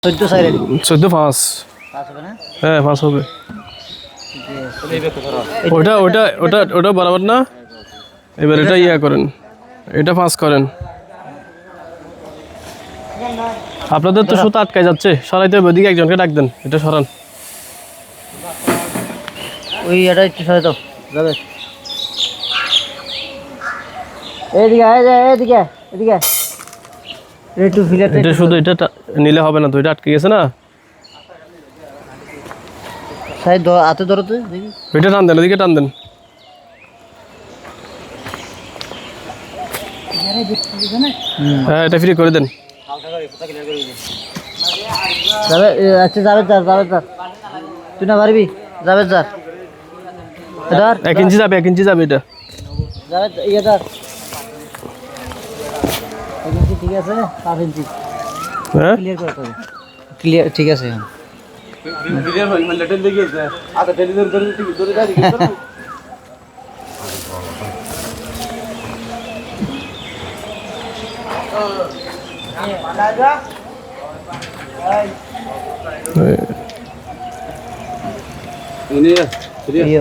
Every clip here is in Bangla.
14 5 হ্যাঁ 5 হবে ওটা ওটা ওটা ওটা বরাবর না এবার এটা ইয়া করেন এটা 5 করেন আপনাদের তো সুতা আটকে যাচ্ছে সরাইতে হবে ওদিকে একজনকে ডাক দেন এটা সরান ওই এটা একটু সরাই দাও যাবে এদিকে এদিকে এদিকে একটু ফিলার এটা শুধু এটা নিলে হবে না তো এটা আটকে গেছে না সাইড হাতে ধরো তো দেখি এটা টান দেন এদিকে টান দেন হ্যাঁ এটা ফ্রি করে দেন যাবে আচ্ছা যাবে তুই না পারবি যাবে ধর 1 ইঞ্চি যাবে 1 ইঞ্চি যাবে এটা যাবে ইয়ে ধর 1 ইঞ্চি ঠিক আছে 5 ইঞ্চি হ্যাঁ ক্লিয়ার করতে হবে ক্লিয়ার ঠিক আছে ক্লিয়ার হই মানে লেটেল দেখি আগে টেলি ধরে দাঁড়ি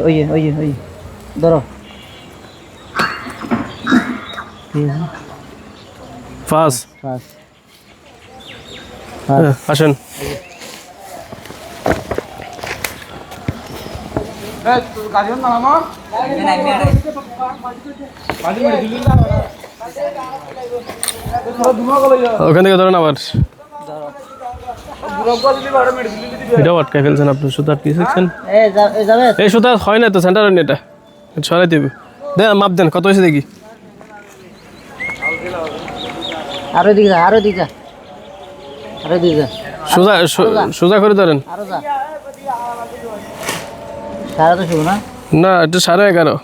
ওই ধরো ফাস আসেন ওখান থেকে ধরেন আবার এটাও আটকায় ফেলছেন আপনি সুতা আটকে দেখছেন এই সুতা হয় না তো সেন্টার হয় না এটা সরাই দেবে দেন মাপ দেন কত হয়েছে দেখি আরো দিকে সোজা সোজা করে ধরেন আরো যা সারা তো শুনো না না এটা 11.5 সারা করবে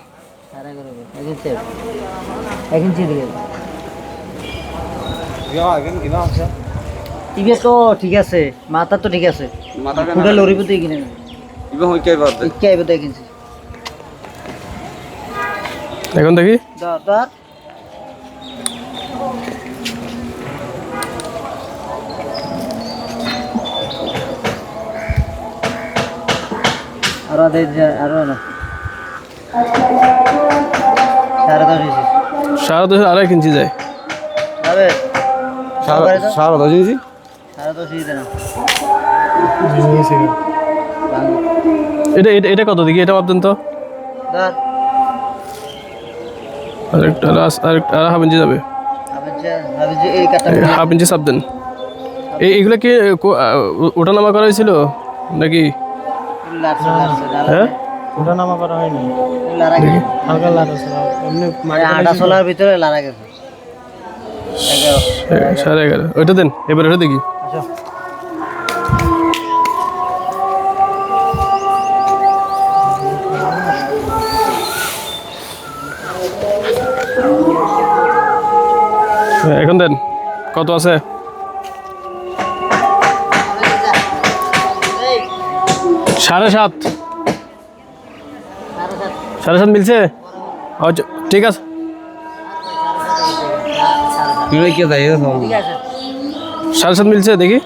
1 ইঞ্চি দিকে ইবে তো ঠিক আছে মাথা তো ঠিক আছে পুরো লরিব তো কিনে ইবে হই কে বাদ কে আইবে তো কিনছি এখন দেখি দাঁত আরো দে আরো না সারা তো 2.5 ইঞ্চি যায় যাবে সারা দাও জিজি সারা তো সিধা না এটা এটা এটা কত দেখি এটা ভাবতেন তো দাঁত আরেকটা হাফ ইঞ্চি যাবে আমি যে এই কাটা হাফ ইঞ্চি চাপ দেন এইগুলো কি ওটা নামা করা হয়েছিল নাকি হ্যাঁ ওটা নামা করা হয়নি হালকা লাড়া এমনি আটা সোলার ভিতরে লাড়া গেছে 11.5 ওইটা দেন এবার ওটা দেখি এখন দেন কত আছে 7.5 7.5 মিলছে আচ্ছা ঠিক আছে তুই কি যাই রে ঠিক আছে 7.5 মিলছে দেখি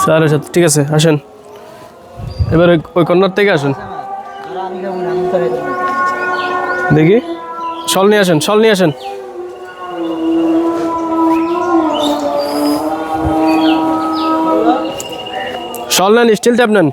7.5 ঠিক আছে আসেন এবার ওই কর্নার থেকে আসেন দেখি শল নিয়ে আসেন শল নেন স্টিল ট্যাপ নেন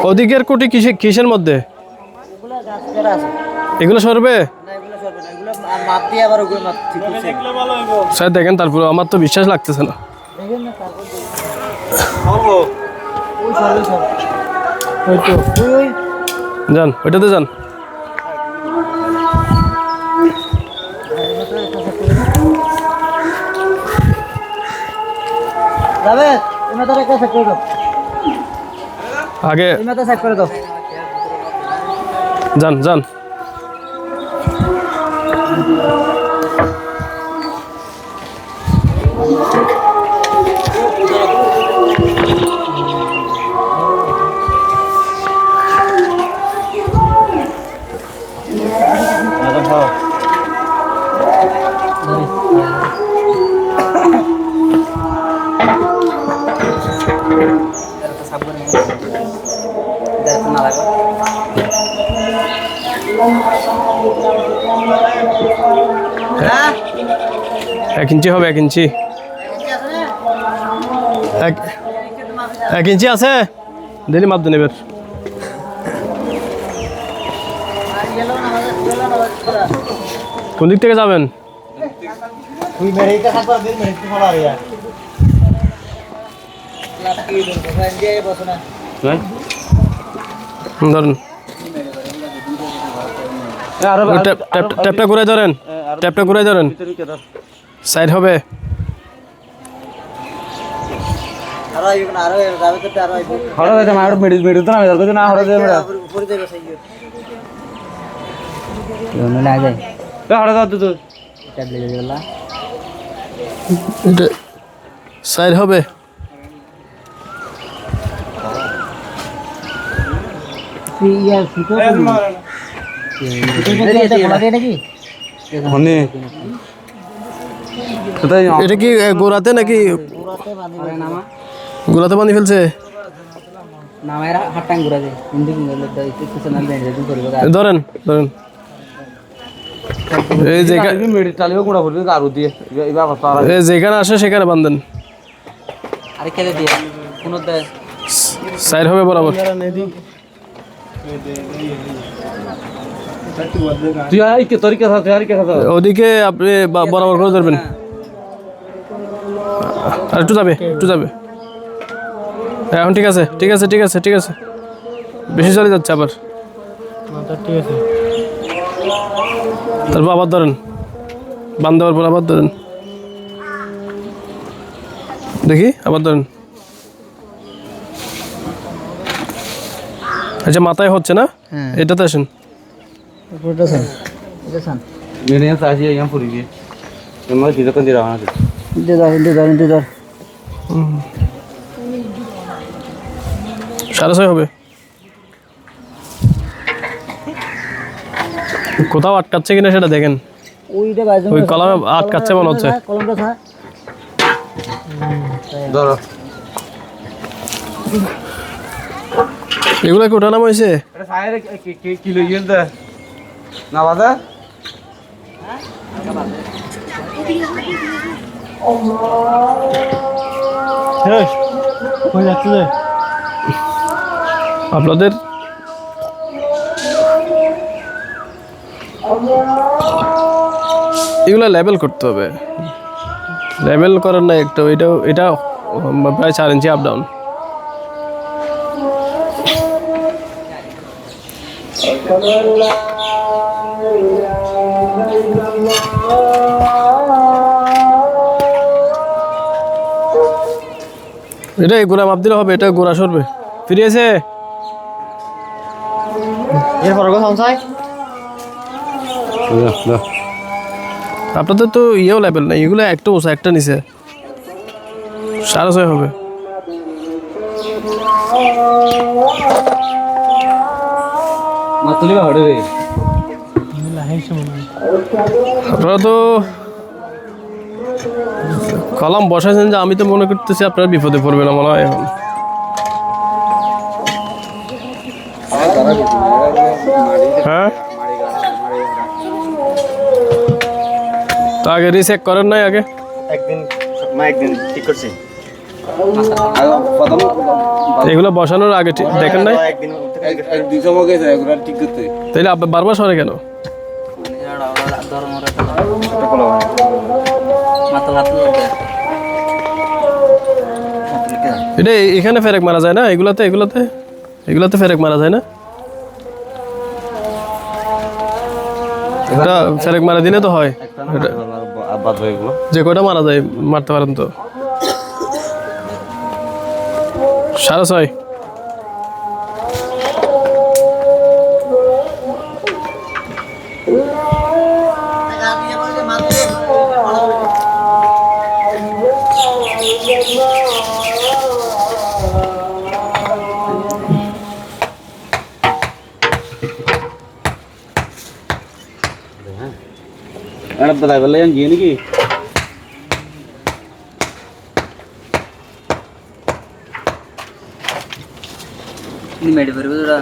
ওদিকের কোটি কিসের মধ্যে এগুলো সরবে স্যার দেখেন তারপর আমার তো বিশ্বাস লাগতেছে না যান ওইটাতে যান যাবে এমনি তো একটা সেট করে দাও আগে এমনি তো সেট করে দাও যান যান। এক ইঞ্চি হবে, 1 ইঞ্চি। 1 ইঞ্চি আছে, দিলি মাপ দেন এবার। কোন দিক থেকে যাবেন? ধরেন, ট্যাপটা ঘুরে ধরেন, ট্যাপটা ঘুরে ধরেন, সাইড হবে। সাইড হবে। এটা কি গোড়াতে নাকি গোড়াতে বাঁধি ফেলছে? ধরেন ধরেন, এই যেখানে আসে সেখানে বাঁধেন। সাইড হবে বরাবর। ওদিকে আপনি বরাবর করে ধরবেন। আর একটু যাবে, একটু যাবে। এখন ঠিক আছে, ঠিক আছে, ঠিক আছে, ঠিক আছে। বেশি চলে যাচ্ছে আবার। ঠিক আছে, তারপর আবার ধরেন, বান্ধ দেওয়ার পর আবার ধরেন। দেখি, আবার ধরেন। আচ্ছা, মাথায় হচ্ছে না, এটাতে আসেন। সাড়ে 6 হবে। কোথাও আটকাচ্ছে কিনা সেটা দেখেন। ওই কলমে আটকাচ্ছে মনে হচ্ছে। এগুলা কি ওঠানামা হয়েছে? না বাদা আপনাদের এগুলো লেবেল করতে হবে। লেবেল করার না একটা, এটা প্রায় 4 ইঞ্চি আপ ডাউন। এটা গোড়া মাপ দিলে হবে, এটা গোড়া সরবে। ফিরিয়েছে এরপর আপনাদের তো ইয়েও লেভেল না, এগুলো একটা ওষা একটা নিচে। 6.5 হবে। আপনারা তো কলম বসাইছেন যে, আমি তো মনে করতেছি আপনারা বিপদে পড়বে না মনে হয় এখন। হ্যাঁ, তো আগে রিচেক করেন নাই? আগে একদিন ঠিক করছি, এগুলো বসানোর আগে দেখেন নাই? তাইলে আপনি বারবার সরে কেন? এটা এখানে ফেরেক মারা যায় না? এগুলাতে ফেরেক মারা যায় না? এটা ফেরেক মারা দিলে তো হয়। যে কয়টা মারা যায় মারতে পারেন তো। 6.5। এটা দাদা বলে গিয়ে নাকি নি মেডি পড়বে তোরা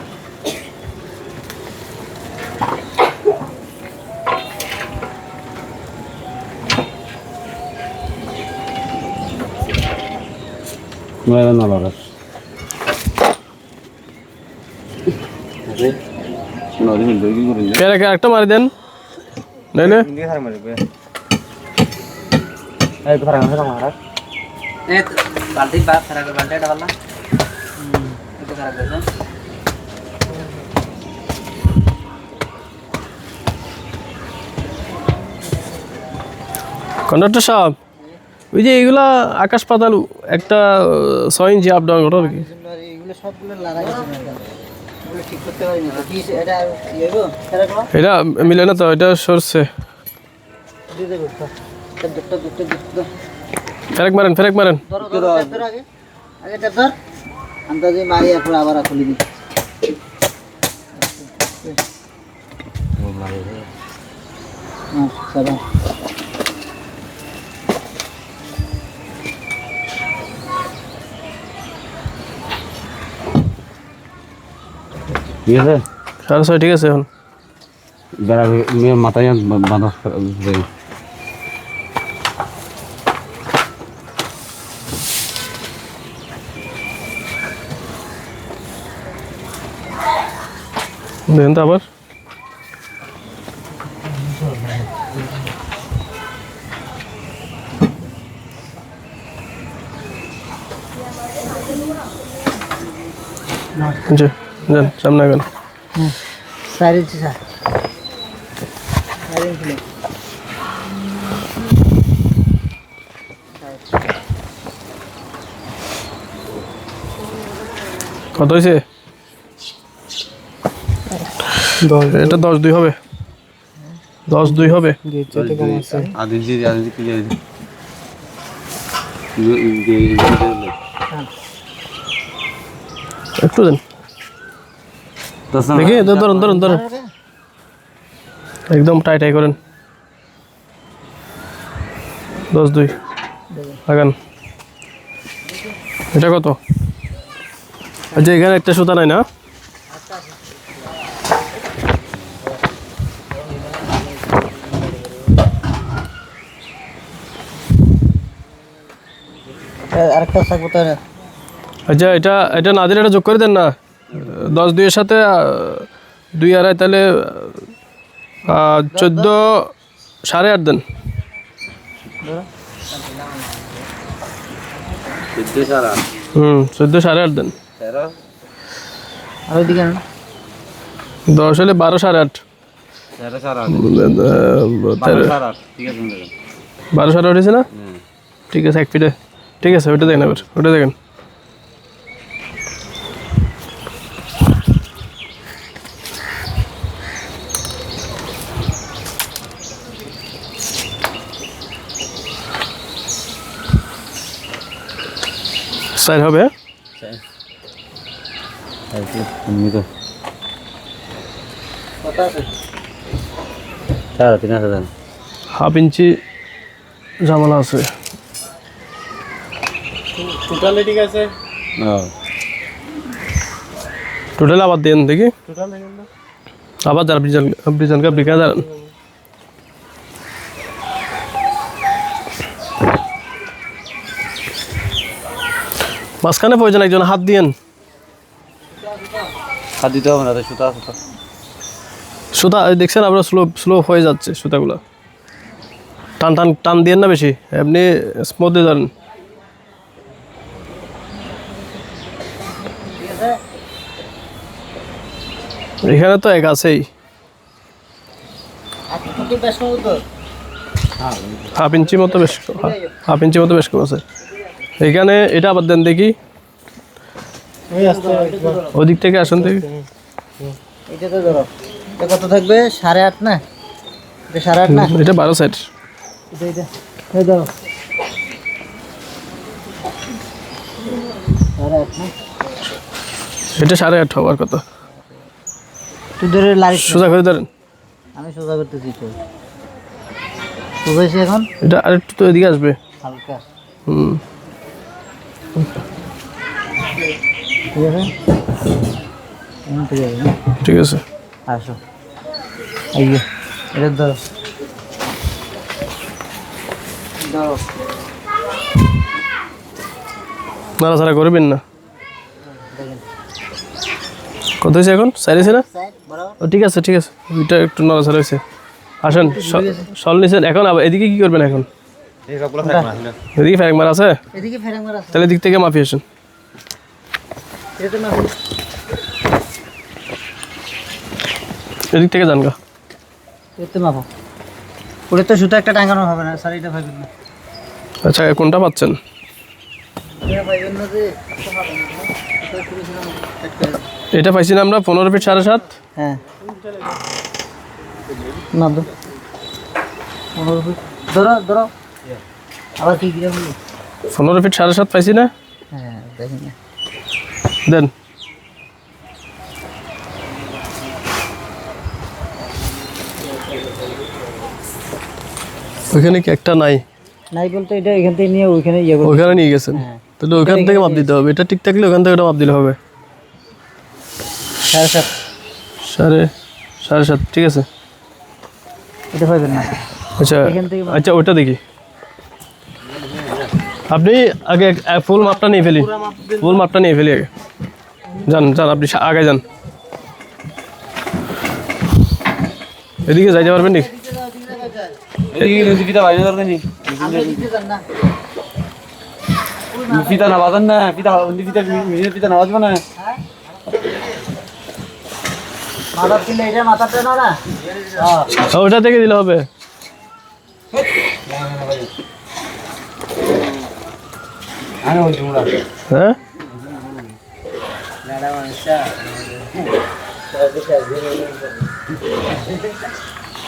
মেলা না লাগা নদী মিল কি করেন কে একটা মারি দেন নাইলে ইন্ডিয়া হার মারবে এই তো ফারাঙ্গা না মারা এ বালতি বাপ খারাপ বালতি এটা বললা এটা খারাপ আছে কন্ডাক্টর সাহেব ওই যে এগুলা আকাশ পাতাল একটা 6 ইঞ্চি আপ ডাউন করো আর কি এগুলো সবগুলো লাগাই আছে এগুলো ঠিক করতে পারিনি তো কি এটা ইয়েগো খারাপ না এটা মিলে না তো এটা সরছে দিয়ে দেব তো দুটো ফেরেক মারেন ধরো আগে এটা ধর আন্দাজে মারি এখন আবার খুলে দি ও মারি হ্যাঁ সাদা ঠিক আছে 6:30 ঠিক আছে এখন বেড়া মেয়ে মাথায় বাঁধা দেয় দেন তো আবার জি যান সামনে গেল সাইড ইঞ্চি স্যার সাইড ইঞ্চি কত হয়েছে এটা 10-2 হবে 10-2 হবে আদিজি কি জানি একটু দেন দেখি ধরুন একদম টাইট করেন 10-2 লাগান এটা কত আচ্ছা এখানে একটা সুতা নাই না আরেকটা থাকবো তো আচ্ছা এটা না দিলে এটা যোগ করে দেন না 10-2 এর সাথে 2.5 তাহলে 14.5 দেন 14.5 দেন আর ওইদিকে না 10 হলে 12.5 12.5 হয়েছে না ঠিক আছে 1 ফিটে ঠিক আছে ওইটা দেখেন এবার ওইটা দেখেন সাইড হবে কত আছে 3,500 হাফ ইঞ্চি জামালা আছে টোটালি ঠিক আছে টোটাল আবার দেন দেখি আবার যার ব্রিজান কা ব্রিকা যান মাঝখানে প্রয়োজন একজন হাত দিয়েন হাত দিতে হবে না সুতা সুতা দেখছেন আপনার স্লো হয়ে যাচ্ছে সুতাগুলো টান দিয়েন না বেশি এমনি স্মুথ দিয়ে ধরেন এখানে তো এক আছেই হাফ ইঞ্চি মতো বেশ কম আছে এখানে এটা আবার দেন দেখি ওদিক থেকে আসেন দেখি এটা তো ধরো এটা কত থাকবে 8.5 না এটা 8.5 না এটা 12 সাইড এটা এই ধরো 8.5 না এটা 8.5 হওয়ার কথা তুই ধরে লারি সোজা করে ধরেন আমি সোজা করতেছি তো সোজাইছি এখন এটা আরেকটু তো এদিকে আসবে। হালকা হুম, ঠিক আছে এমন ঠিক আছে না? ঠিক আছে। আসো এই যে এটা ধরো ধরো নাড়াচাড়া করবেন না। কত হয়েছে এখন? সাইরেছে না? সাইড বরাবর ও ঠিক আছে ঠিক আছে, এটা একটু নড়াচড়া হয়েছে। আসেন, সল নিছেন, এখন আবার এদিকে কি করবেন এখন? এদিকে ফ্যাক মার আছে, এদিকে ফেরাঙ্গার আছে তাহলে দিক থেকে মাপি আসেন। এটা তো না এদিক থেকে যান গা। এতে মাপো ওটা তো সুতো একটা টাঙানো হবে না স্যার এটা ভাবেন না আচ্ছা, কোনটা পাচ্ছেন? এটা ভাবেন না যে এটা পাইছি না আমরা 15 ফিট 7.5। হ্যাঁ না দো 15 ফিট ধরো ধরো আবার কি গিয়ে বলি 15 ফিট 7.5 পাইছি না? হ্যাঁ দেখেন না দেন। ওইখানে কি একটা নাই? নাই বলতে এটা এখান থেকে নিয়ে ওইখানে ইয়ে করবো ওইখানে নিয়ে গেছেন, হ্যাঁ তাহলে ওইখান থেকে মাপ দিতে হবে। এটা ঠিক থাকলে ওখান থেকে ওটা মাপ দিলে হবে। 7.5 7.5 ঠিক আছে। এটা পাবেন না আচ্ছা এখান থেকে আচ্ছা, ওইটা দেখি। আপনি আগে ফুল মাপটা নিয়ে ফেলি, ফুল মাপটা নিয়ে ফেলি আগে। যান যান, আপনি আগে যান। এদিকে যাইতে পারবেন নাকি? ফিতা বাইরে দরকার নেই, আমি দিতে যান না ফিতা না বাজান না, ফিতা মেশিনের ফিতা না বাজবে না। মাথা দিলে এটা মাথাটা না না ওটা থেকে দিলে হবে। আরে ওই তোমরা হ্যাঁ, লাড়া মানুষটা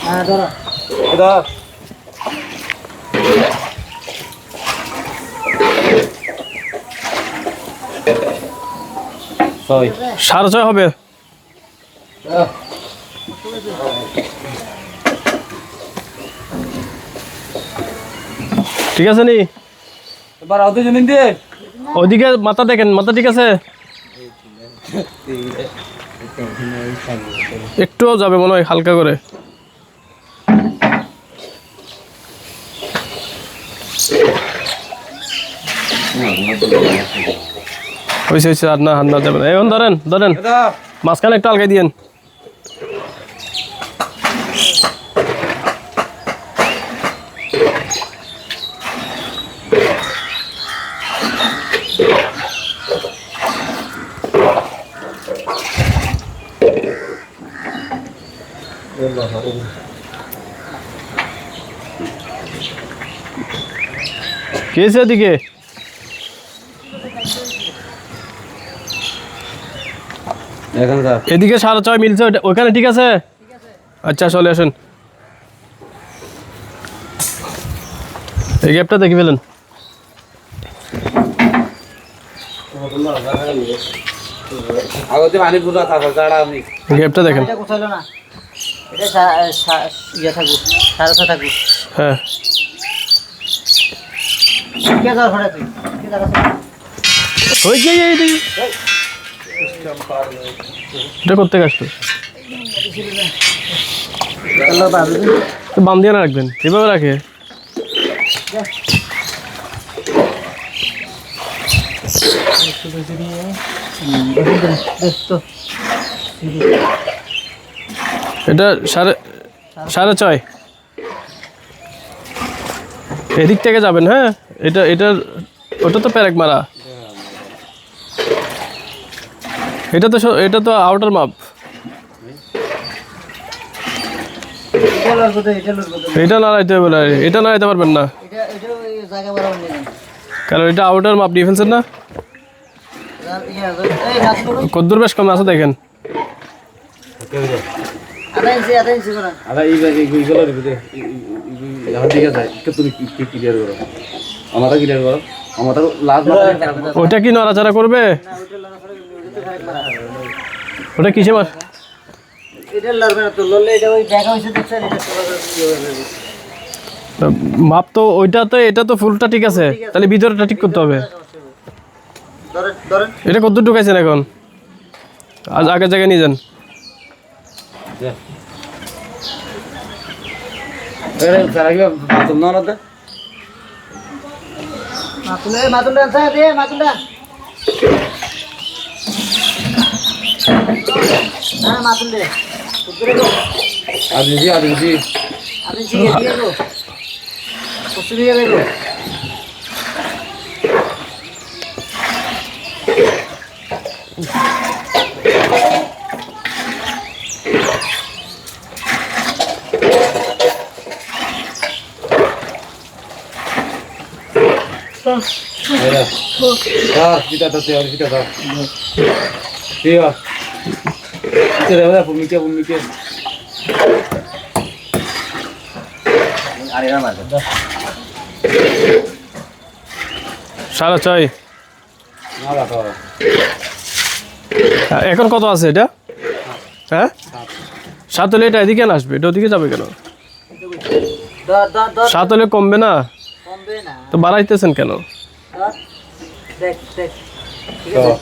হ্যাঁ ধরো এটা সই 6.5 হবে। ঠিক আছে নি? এবার আউতে জমিন দিয়ে ওইদিকে মাথা দেখেন, মাথা ঠিক আছে? একটুও যাবে মনে হয়, হালকা করে। হয়েছে হয়েছে, আর না হাত না যাবে না। এখন ধরেন ধরেন, এটা মাঝখানে একটু আলগাই দিয়েন। কেছে এদিকে? এখন স্যার এদিকে 6.5 মিলছে, ওইখানে ঠিক আছে? আচ্ছা চলে আসেন, এই গ্যাপটা দেখে ফেলেন। আগতে পানি পুরো থাকো তাড়া আমি গ্যাপটা দেখেন। এটা কোথায় না এটা ইয়ে থাকুক 7.5 থাকুক হ্যাঁ, কে যাওয়ার ঘরে তুই কে যাওয়ার ওই যে এটা করতে আসতো, আল্লাহ বাবু বাম দিয়ে না রাখবেন, এভাবে রাখে। এটা 6.5। এদিক থেকে যাবেন। হ্যাঁ, এটার ওটা তো প্যারেক মারা, এটা তো আউটার মাপ। এটা নাড়াইতে হবে না, এটা নাড়াইতে পারবেন না, কারণ এটা আউটার মাপ নিয়ে ফেলছেন না। কদ্দুর বেশ কম আছে দেখেন। আরে এইগুলো দিতে যখন দিকে যায় তুমি কি ক্লিয়ার করো আমারটা ক্লিয়ার করো আমারটা লাস্ট ওটা কি নড়াচড়া করবে? ওটা কিসে মার? এটা লড়বে না তো, লড়লে এটা ওই দেখা হয়েছে দেখছেন, এটা মাপ তো ওইটা তো, এটা তো ফুলটা ঠিক আছে, তাহলে ভিতরটা ঠিক করতে হবে। ধরেন ধরেন এটা কত ঢুকাইছেন এখন? আজ আগের জায়গায় নিয়ে যান। মাতুল ডান স্যার দে, মাতুল ডান। হ্যাঁ মাতুল দে, উত্তরে গো আপনি শিখে দিয়ে গো কষ্ট দিয়ে গো। সাড়ে ছয়। এখন কত আছে এটা? হ্যাঁ 7 হলে এটা এদিকে আসবে, এটা ওদিকে যাবে কেন? ধর ধর ধর 7 হলে কমবে না কমবে না, তো বাড়াইতেছেন কেন? ধর দেখ দেখ ঠিক আছে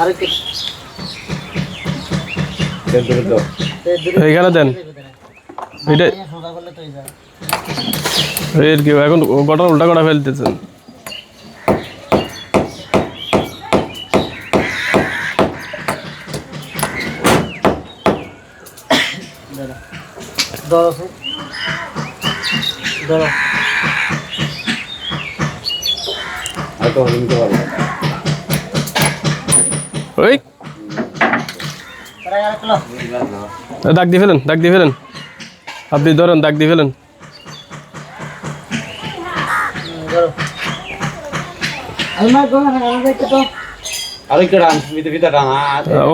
আর কি এইখানে দেন। এটা সোজা করলে তো যায়। এর কি এখন গোটা উল্টা করে ফেলতেছেন। ধরো ধরো ওই তারা আর কলো দাগ দিয়ে ফেলেন, দাগ দিয়ে ফেলেন, আপনি ধরেন, দাগ দিয়ে ফেলেন। ধরো আমার গোনা না দেখতে তো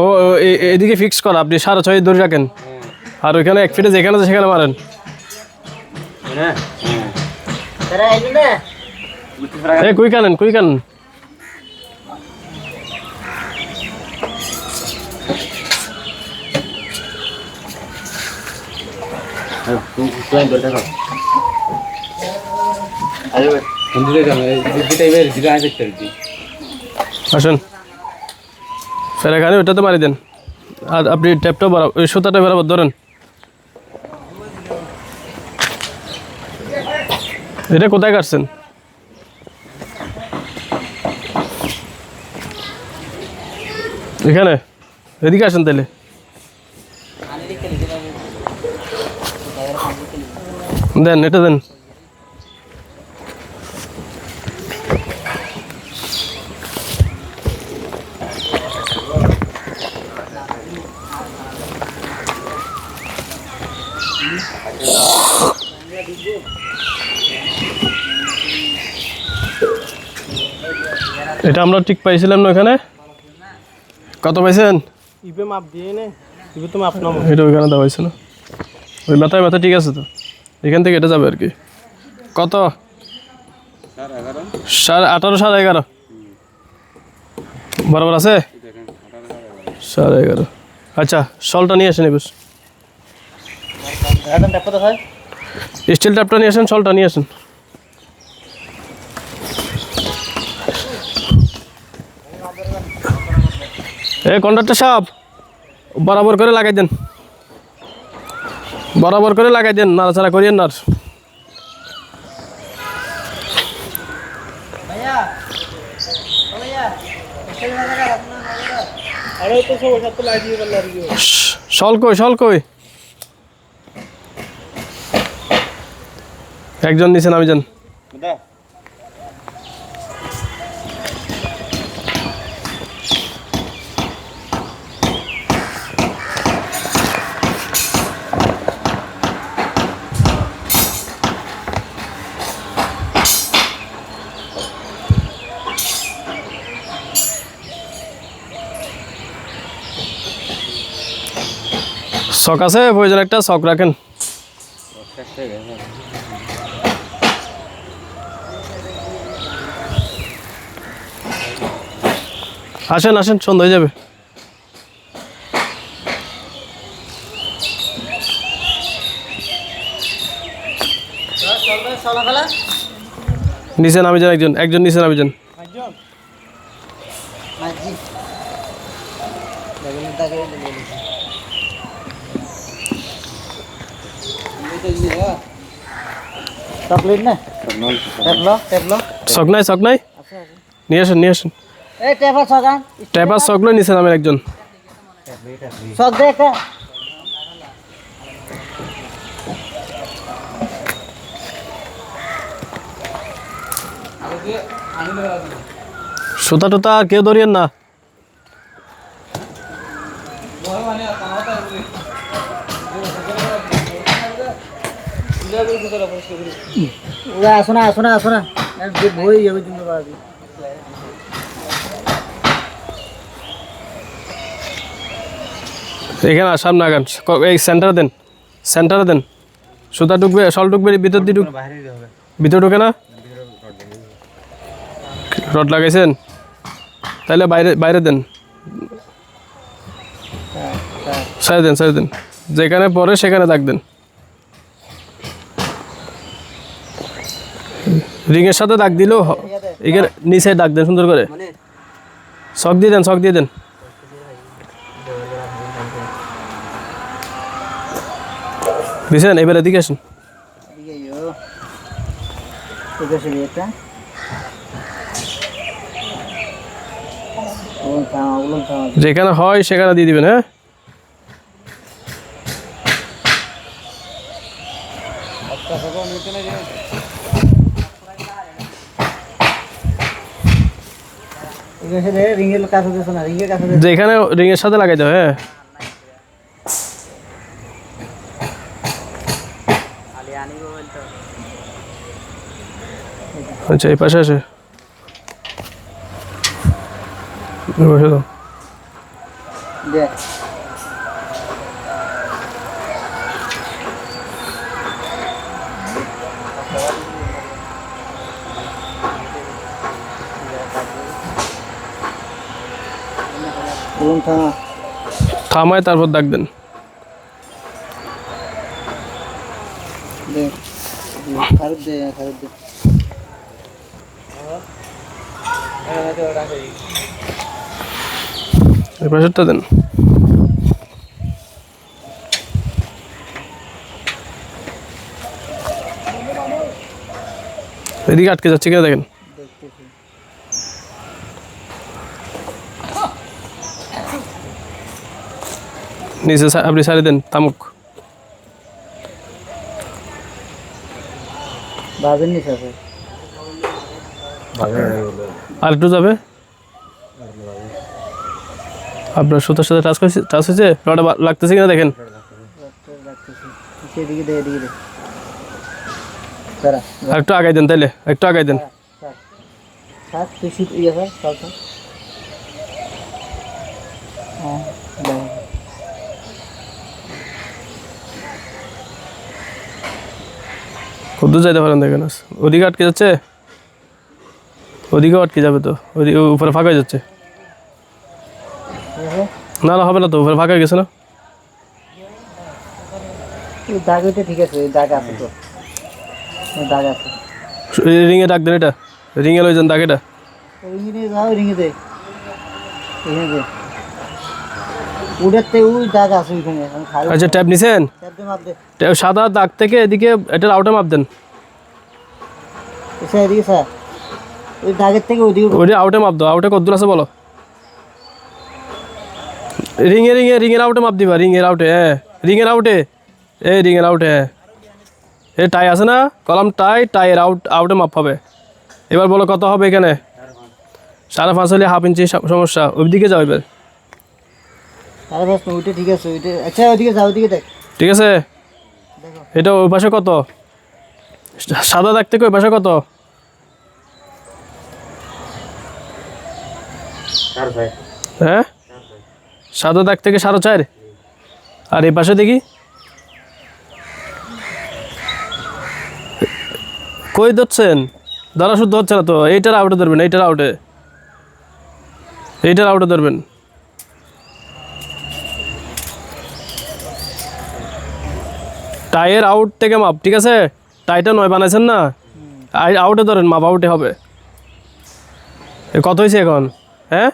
ও এদিকে ফিক্স কর, আপনি 6.5 ধরে রাখেন, আর ওইখানে 1 ফিটে যেখানে আছে সেখানে মারেন। তারা আইলো না কুই কানেন, কুই কানেন। আসেন স্যার, এখানে ওইটাতে মারি দেন, আর আপনি ট্যাপটা বরাবর, ওই সুতাটা বরাবর ধরেন। এটা কোথায় কাটছেন? এখানে, এদিকে আসেন তাহলে। দেন, এটা দেন। এটা আমরা ঠিক পাইছিলাম না ওখানে? কত পাইছেন? ইবে মাপ দিয়ে নে, ইবে তো মাপ নাও। এটা ওইখানে দেওয়া হয়েছে না, ওই মাথায় মাথা ঠিক আছে তো, এখান থেকে এটা যাবে আর কি। কত? 18.5 11.5 বরাবর আছে 11.5। আচ্ছা, শলটা নিয়ে আসেন এবার। এখন ট্যাপ কোথায়? স্টিল ট্যাপটা নিয়ে আসেন, শলটা নিয়ে আসেন। কন্ডাক্টর সাহেব, বরাবর করে লাগাই দেন, বরাবর করে লাগাই দেন, নাড়াচাড়া করিয়েন না। ভাইয়া ভাইয়া আরে তো সব সাথে লাগিয়ে বল আর কি। শল কই, শল কই? একজন নিছেন, আমি যান। শখ আছে, প্রয়োজন একটা শখ রাখেন। আসেন আসেন, সন্ধ্যা হয়ে যাবে। নিচে নামে যান, একজন নিচে নামে যান। চকলেট না চক নাই নিয়ে আসেন ট্যাপার চকলেট নিচে নামেন একজন। চক দে একটা সুতা টুতা আর কেউ ধরিয়েন না। আসো না বই যাবে তুমি পারবি এখানে সামনে আগান, এই সেন্টারে দেন। সুতা ঢুকবে, শল ঢুকবে ভিতর দিয়ে ভিতর ঢুকে না। রড লাগাইছেন তাহলে বাইরে দেন, সাইড দেন, যেখানে পরে সেখানে দাগ দেন। রিংয়ের সাথে দাগ দিলেও এখানে নিচে দাগ দেন সুন্দর করে। শক দিয়ে দেন। দিছেন, এবারে এদিকে আসেন। যেখানে হয় সেখানে দিয়ে দিবেন। হ্যাঁ, যেখানে রিংয়ের সাথে লাগাই দাও। হ্যাঁ, আচ্ছা এই পাশে আসে বসে দাও। থামায় তারপর দাগ দেন। এই পাশেরটা দেন। এদিকে আটকে যাচ্ছে কিনা দেখেন। নিচে আপনি সারি দেন তামুক। আর একটু যাবে। আপনার সুতার সাথে টাচ হয়েছে, রডে লাগতেছে কিনা দেখেন। আর একটু আগাই দেন, তাইলে একটু আগাই দেন। কত যাইতে পারেন দেখেন। ওদিকে আটকে যাচ্ছে, ওদিকেও আটকে যাবে তো, ওদিকে উপরে ফাঁকা হয়ে যাচ্ছে। না হবে না তো, উপরে ফাঁকা হয়ে গেছে না। রিঙে ডাক দেন, এটা রিঙে লই যান দাগ। এটা আচ্ছা, ট্যাপ নিছেন, সাদা দাগ থেকে এদিকে এটার আউটে মাপ দেন। ওইটা আউটে মাপ দাও। আউটে কত দূর আছে বলো। রিঙের আউটে মাপ দিবা। রিঙের আউটে, হ্যাঁ রিঙের আউটে, রিঙের আউটে। হ্যাঁ, টাই আছে না, কলাম টাইয়ের আউটে মাপ হবে। এবার বলো কত হবে এখানে। 5.5 হলে হাফ ইঞ্চি সমস্যা। ওই দিকে যাও এবার। ঠিক আছে, এটা ওই পাশে কত, সাদা দাগ থেকে ওই পাশে কত। হ্যাঁ, সাদা দাগ থেকে 4.5। আর এই পাশে দেখি কই ধরছেন, ধরা শুদ্ধ হচ্ছে না তো। এইটার আউটে ধরবেন, এইটার আউটে ধরবেন। টাইয়ের আউট থেকে মাপ, ঠিক আছে। টাইটা 9 বানাইছেন না, আউটে ধরেন, মাপ আউটে হবে। কত হয়েছে এখন? হ্যাঁ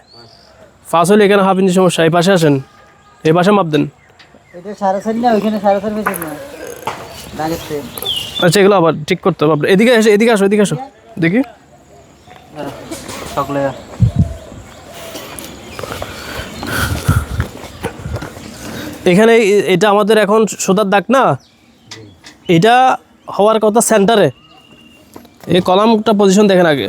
5 হলে এখানে হাফ ইঞ্চি সমস্যা, এই পাশে আসেন, এই পাশে মাপ দেন। এটা 4.5 না, ওইখানে 4.5 পেয়েছেন না দাগেতে। আচ্ছা এগুলো আবার ঠিক করতে হবে। এদিকে এসে, এদিকে আসো, এদিকে আসো দেখি। সকলে এখানে এটা আমাদের এখন সোদার দাগ না, এটা হওয়ার কথা সেন্টারে। এই কলামটা পজিশন দেখেন আগে,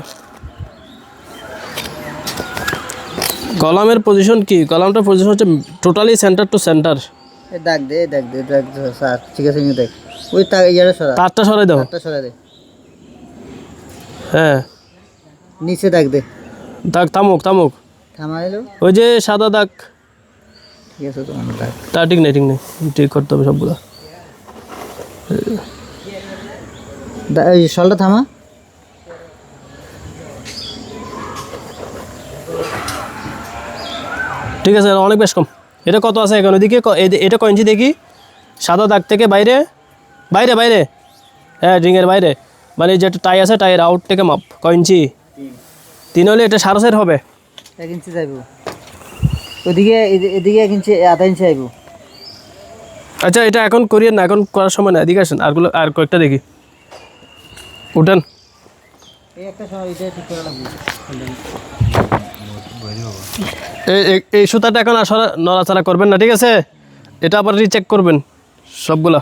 কলামের পজিশন কি, কলামটার পজিশন হচ্ছে টোটালি সেন্টার টু সেন্টার। এই দাগ দে স্যার, ঠিক আছে নিয়ে দেখ। ওই ইয়াটা সরা, তারটা সরাই দাও। তারটা সরা দে। হ্যাঁ নিচে দাগ দে। দাগ থামুক, থামাইলো, ওই যে সাদা দাগ, ঠিক আছে তোমার দাগ। তা ঠিক নেই, ঠিক করতে হবে সবগুলো। এই শলটা থামা। ঠিক আছে, অনেক বেশ কম। এটা কত আছে এখন? ওইদিকে এটা ক ইঞ্চি দেখি, সাদা দাগ থেকে বাইরে বাইরে বাইরে, হ্যাঁ রিংয়ের বাইরে, মানে যেটা টাই আছে টাইয়ের আউট থেকে মাপ ক ইঞ্চি? 3 হলে এটা 4.5 হবে। 1 ইঞ্চি যাইব ওইদিকে, এদিকে 1 ইঞ্চি, আধা ইঞ্চি আইব। আচ্ছা এটা এখন করিয়েন না, এখন করার সময় না, এদিকে আসেন, আরগুলো আর কয়েকটা দেখি। উঠেন, এই একটা সময় এটা ঠিক করে লাগবে। এই সুতাটা এখন আসলে নড়াচড়া করবেন না, ঠিক আছে? এটা আবার রিচেক করবেন সবগুলা।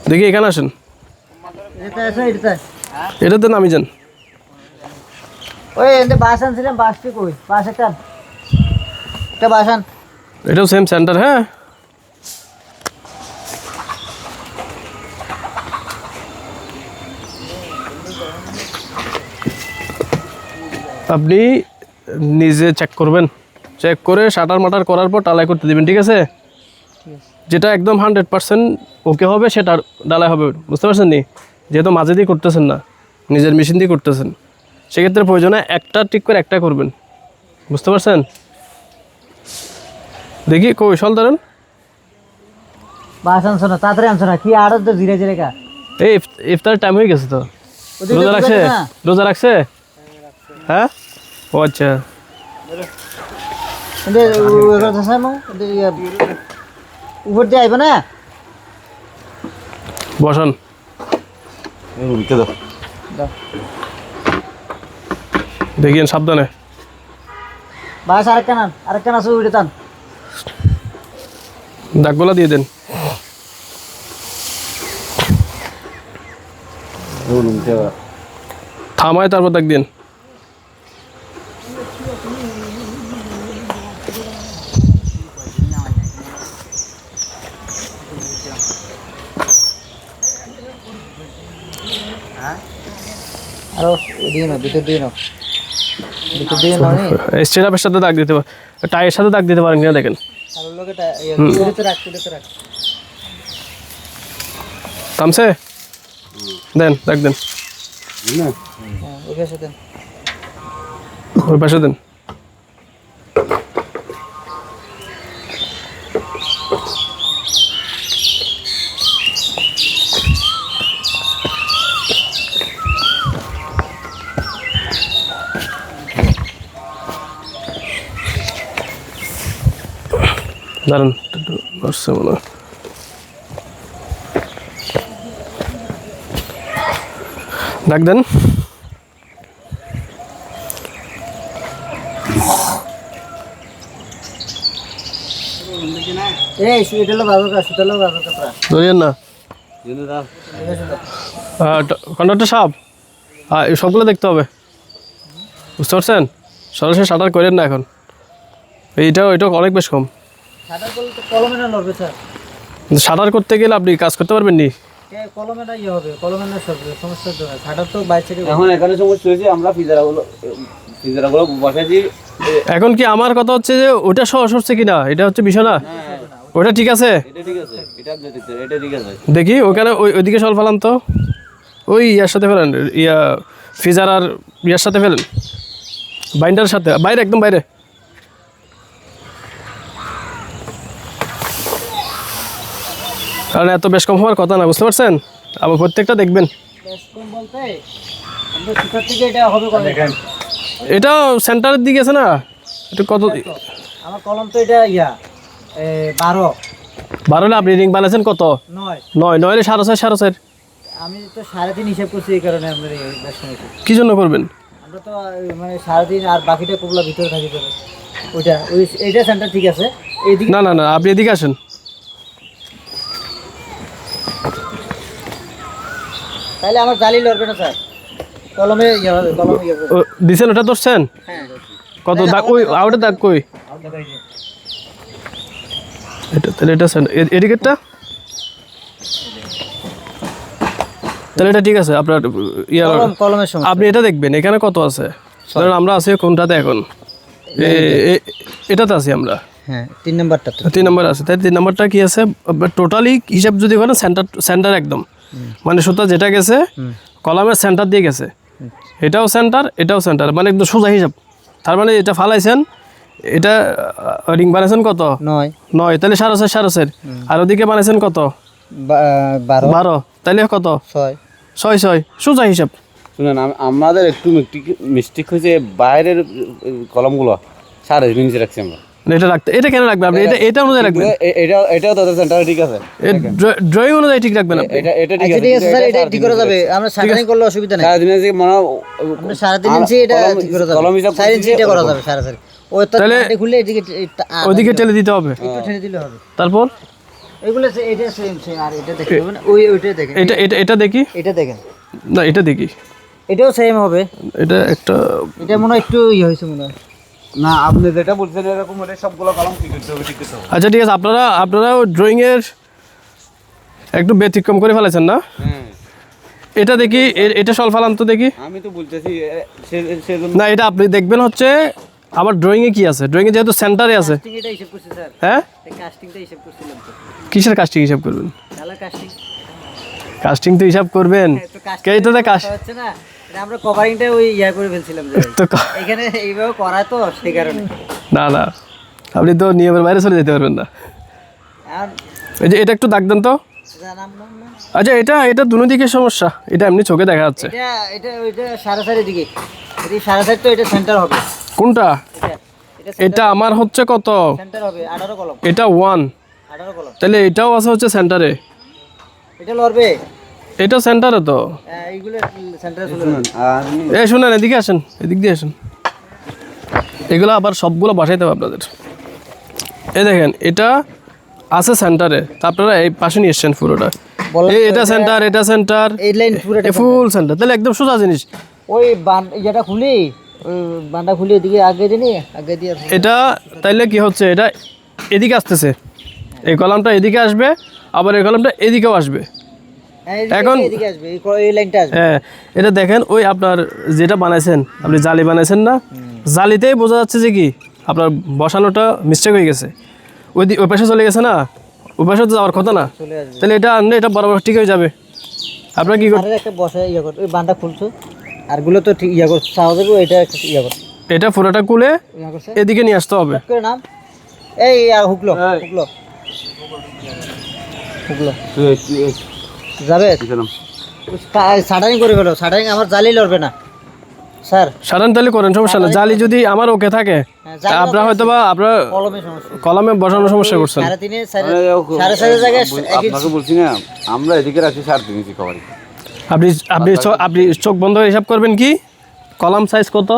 দেখি এখানে আসেন, এটা আছে, এটা এটাতে নামি যান। ওই এতে বাস আনছিলাম, বাসটি কই? বাস একটা, এটা বাস আন। এটাও সেম সেন্টার। হ্যাঁ আপনি নিজে চেক করবেন, চেক করে শাটার মাটার করার পর ডালাই করতে দিবেন, ঠিক আছে? যেটা একদম 100% ওকে হবে সেটা ডালাই হবে, বুঝতে পারছেন নি? যেহেতু মাঝে দিয়ে করতেছেন না, নিজের মেশিন দিয়ে করতেছেন, সেক্ষেত্রে প্রয়োজনে একটা ঠিক করে একটা করবেন, বুঝতে পারছেন? দেখি কৌশল ধরেন। বাস আনছো না, তাড়াতাড়ি আনছো না, কি আর তো ধীরে ধীরে কা। এই ইফতারের টাইম হয়ে গেছে তো। রোজা রাখছে? রোজা রাখছে? হ্যাঁ ও আচ্ছা। কিন্তু উপর দিয়ে আইব না। বসান, দেখিয়েন সাবধানে। বাস আরেকখান আছে, উঠে টান। দাগগুলা দিয়ে দেন। থামায় তারপর দাগ দিন। আরো দিয়ে নাও, ভিতর দিয়ে নাও, ভিতর দিয়ে নাও। স্টেরাপের সাথে দাগ দিতে পারেন, টাইয়ের সাথে দাগ দিতে পারেন কিনা দেখেন। আর ওর লগে তো রাখ, তো রাখ। থামছে? দেন দাগ দেন, হ্যাঁ, ওই পাশে দেন। ওই পাশে দেন। দাঁড়ান, আসছে মনে হয়। ডাক দেন। এই সুইটালো বাজার, সুইটালো বাজার কাপড়া ধরিয়েন না। কন্ডাক্টর সাহেব, এই সবগুলো দেখতে হবে, বুঝতে পারছেন? সরাসরি শাটার করেন না এখন, ওইটা অনেক বেশ কম। সাদা বলতে কলমে না লড়বে স্যার। শাটার করতে গেলে আপনি কাজ করতে পারবেন নি। কলমে না ইয়ে হবে, কলমে না সব সমস্যা হবে। সাদা তো বাইরে থেকে এখন এখানে সমস্যা হয়েছে, আমরা পিজারাগুলো বসাইছি। এখন কি আমার কথা হচ্ছে যে ওটা সহজ হচ্ছে কিনা, এটা হচ্ছে বিষয় না। ওটা ঠিক আছে, এটা ঠিক আছে, এটা ঠিক আছে। দেখি ওখানে ওইদিকে সল ফেলান তো, ওই ইয়ার সাথে ফেলেন, ফিজার আর ইয়ার সাথে ফেলেন, বাইন্ডারের সাথে, বাইরে একদম বাইরে। কারণ এত বেশ কম হওয়ার কথা না, বুঝতে পারছেন? আবার প্রত্যেকটা দেখবেন। বেশ কম বলতে আমরা সুতার থেকে এটা হবে কত? এটাও সেন্টারের দিকে আছে না, এটা কত? আমার কলম তো এটা 12 12 হলে আপনি রিং বানাইছেন কত? 9 9 9 হলে 4.5 আমি তো 3.5 হিসাব করছি, এই কারণে আমরা এই বেশ কমেছি। কি জন্য করবেন? আমরা তো মানে 3.5 আর বাকিটা কোবলা ভিতরে থাকি তো ওইটা এইটা সেন্টার ঠিক আছে। এইদিকে না না না, আপনি এদিকে আসেন। তাহলে আমার জালি লড়বে না স্যার, কলমে হবে, কলমে হবে। দিছেন ওটা ধরছেন হ্যাঁ কত দাগ? ওই আউটের দাগ কই? এটা তাহলে এটা এদিকেরটা তাহলে এটা ঠিক আছে আপনার কলমের সময় আপনি এটা দেখবেন এখানে কত আছে। ধরেন আমরা আছি কোনটাতে এখন? এটাতে আছি আমরা। হ্যাঁ 3 নাম্বারটা তো 3 নম্বর আছে, তাই 3 নম্বরটা কি আছে টোটালি হিসাব যদি করেন সেন্টার একদম মানে সুতা যেটা গেছে কলামের সেন্টার দিয়ে গেছে, এটাও সেন্টার মানে একদম সোজা হিসাব। তার মানে এটা ফালাইছেন, এটা রিং বানাইছেন কত? 9 তাহলে 4.5 আর ওদিকে বানাইছেন কত? 12 তাহলে কত? 6 সোজা হিসাব। শুনেন আমাদের একটু মিস্টেক হয়েছে, বাইরের কলমগুলো 3.5 ইঞ্চি রাখছি আমরা। এটা রাখতে, এটা কেন রাখবেন আপনি? এটা অনুযায়ী রাখবেন। এটাও তো সেন্টারে ঠিক আছে, ড্রয়িং অনুযায়ী ঠিক রাখবেন আপনি। এটা ঠিক আচ্ছা আছে, ঠিক আছে স্যার, এটা ঠিক করা যাবে। আমরা 3.5 করলে অসুবিধা নাই। 3.5 ইঞ্চি মানে আমরা 3.5 ইঞ্চি এটা ঠিক করা যাবে। কলম হিসাব 4 ইঞ্চি এটা করা যাবে 4.5। ওই তো তাহলে খুললে এদিকে ওদিকে টেলে দিতে হবে, একটু ঠেলে দিলে হবে। তারপর এগুলো এটা সেম আর এটা দেখতে হবে না, ওইটা দেখেন। এটা দেখি, এটা দেখেন, না এটা দেখি, এটাও সেম হবে। এটা একটা এটা মনে হয় একটু হয়েছে মনে হয়। না আপনি যেটা বলছেন এরকম হলে সবগুলো কলম ঠিক করতে হবে, ঠিক করতে হবে। আচ্ছা ঠিক আছে, আপনারা ড্রয়িংয়ের একটু ব্যতিক্রম করে ফেলেছেন না? হ্যাঁ এটা দেখি, এটা সল ফালান তো দেখি। আমি তো বলতেছি সেজন্য না এটা আপনি দেখবেন হচ্ছে আমার ড্রয়িংয়ে কি আছে, ড্রয়িংয়ে যেহেতু সেন্টারে আছে। কাস্টিং এটা হিসাব করছি স্যার, হ্যাঁ এই কাস্টিংটা হিসাব করছিলাম তো। কিসের কাস্টিং হিসাব করবেন? কালার কাস্টিং কাস্টিং তো হিসাব করবেন, তো কাস্টিং এইটাতে হচ্ছে না, এটা আমরা কভারিংটা ওই করে ফেলছিলাম যে তো এখানে এইভাবে করা তো সেই কারণে। না না, আপনি তো নিয়মের বাইরে চলে যেতে পারবেন না। আর এই যে এটা একটু দাগ দেন তো। জানাম না আচ্ছা এটা দুনো দিকের সমস্যা, এটা এমনি চোখে দেখা যাচ্ছে। এটা ওইটা 4.5 দিকে, এদিকে 4.5 তো এটা সেন্টার হবে। কোনটা? এটা এটা আমার হচ্ছে কত? সেন্টার হবে 18 কলম, এটা 1, 18 কলম। তাহলে এটাও আছে হচ্ছে সেন্টারে, এটা লড়বে, এটা সেন্টারে তো। এইগুলো সেন্টারে চলে যাবে। আর এই শুনেন এদিকে আসেন, এদিক দিয়ে আসেন, এগুলো আবার সবগুলো বসাইতে হবে আপনাদের। এই দেখেন এটা আছে সেন্টারে, আপনারা এই পাশে নিয়ে এসছেন পুরোটা। এটা সেন্টার এই লাইন পুরোটা ফুল সেন্টার, তাহলে একদম সোজা জিনিস। ওই যেটা খুলি, ওই বান্ডা খুলি এদিকে আগে দিয়ে এটা তাইলে কি হচ্ছে, এটা এদিকে আসতেছে, এই কলামটা এদিকে আসবে, আবার এই কলামটা এদিকেও আসবে। এখন এদিকে আসবে, এই লাইনটা আসবে। হ্যাঁ এটা দেখেন, ওই আপনার যেটা বানাইছেন, আপনি জালি বানাইছেন না, জালিতেই বোঝা যাচ্ছে যে কি আপনার বসানোটা মিস্টেক হয়ে গেছে, ওই পাশে চলে গেছে না, ওই পাশে তো যাওয়ার কথা না। চলে আসবে, তাহলে এটা আনলে এটা বরাবর ঠিক হয়ে যাবে। আপনার কি আরে একটা বসে কর, ওই বান্ডা খুলছো আরগুলো তো ঠিক কর, সহজ হবে। এটা একটা কর, এটা পুরোটা খুলে করছে এদিকে নিয়ে আসতে হবে। করে নাম এই হুকলো যাবে। সাডারিং করে ফেলো, সাডারিং আমার জালি লড়বে না স্যার। সাধারণ তাহলে করেন, সমস্যা না। জালি যদি আমার ওকে থাকে, আপনার হয়তো বা আপনার কলমে সমস্যা, কলমে বসানোর সমস্যা করছেন। 3.5 জায়গায় আপনাকে বলছি না, আমরা এদিকে রাখছি 3.5 ইঞ্চি কভারিং। আপনি চোখ বন্ধ করে হিসাব করবেন কি কলাম সাইজ কত,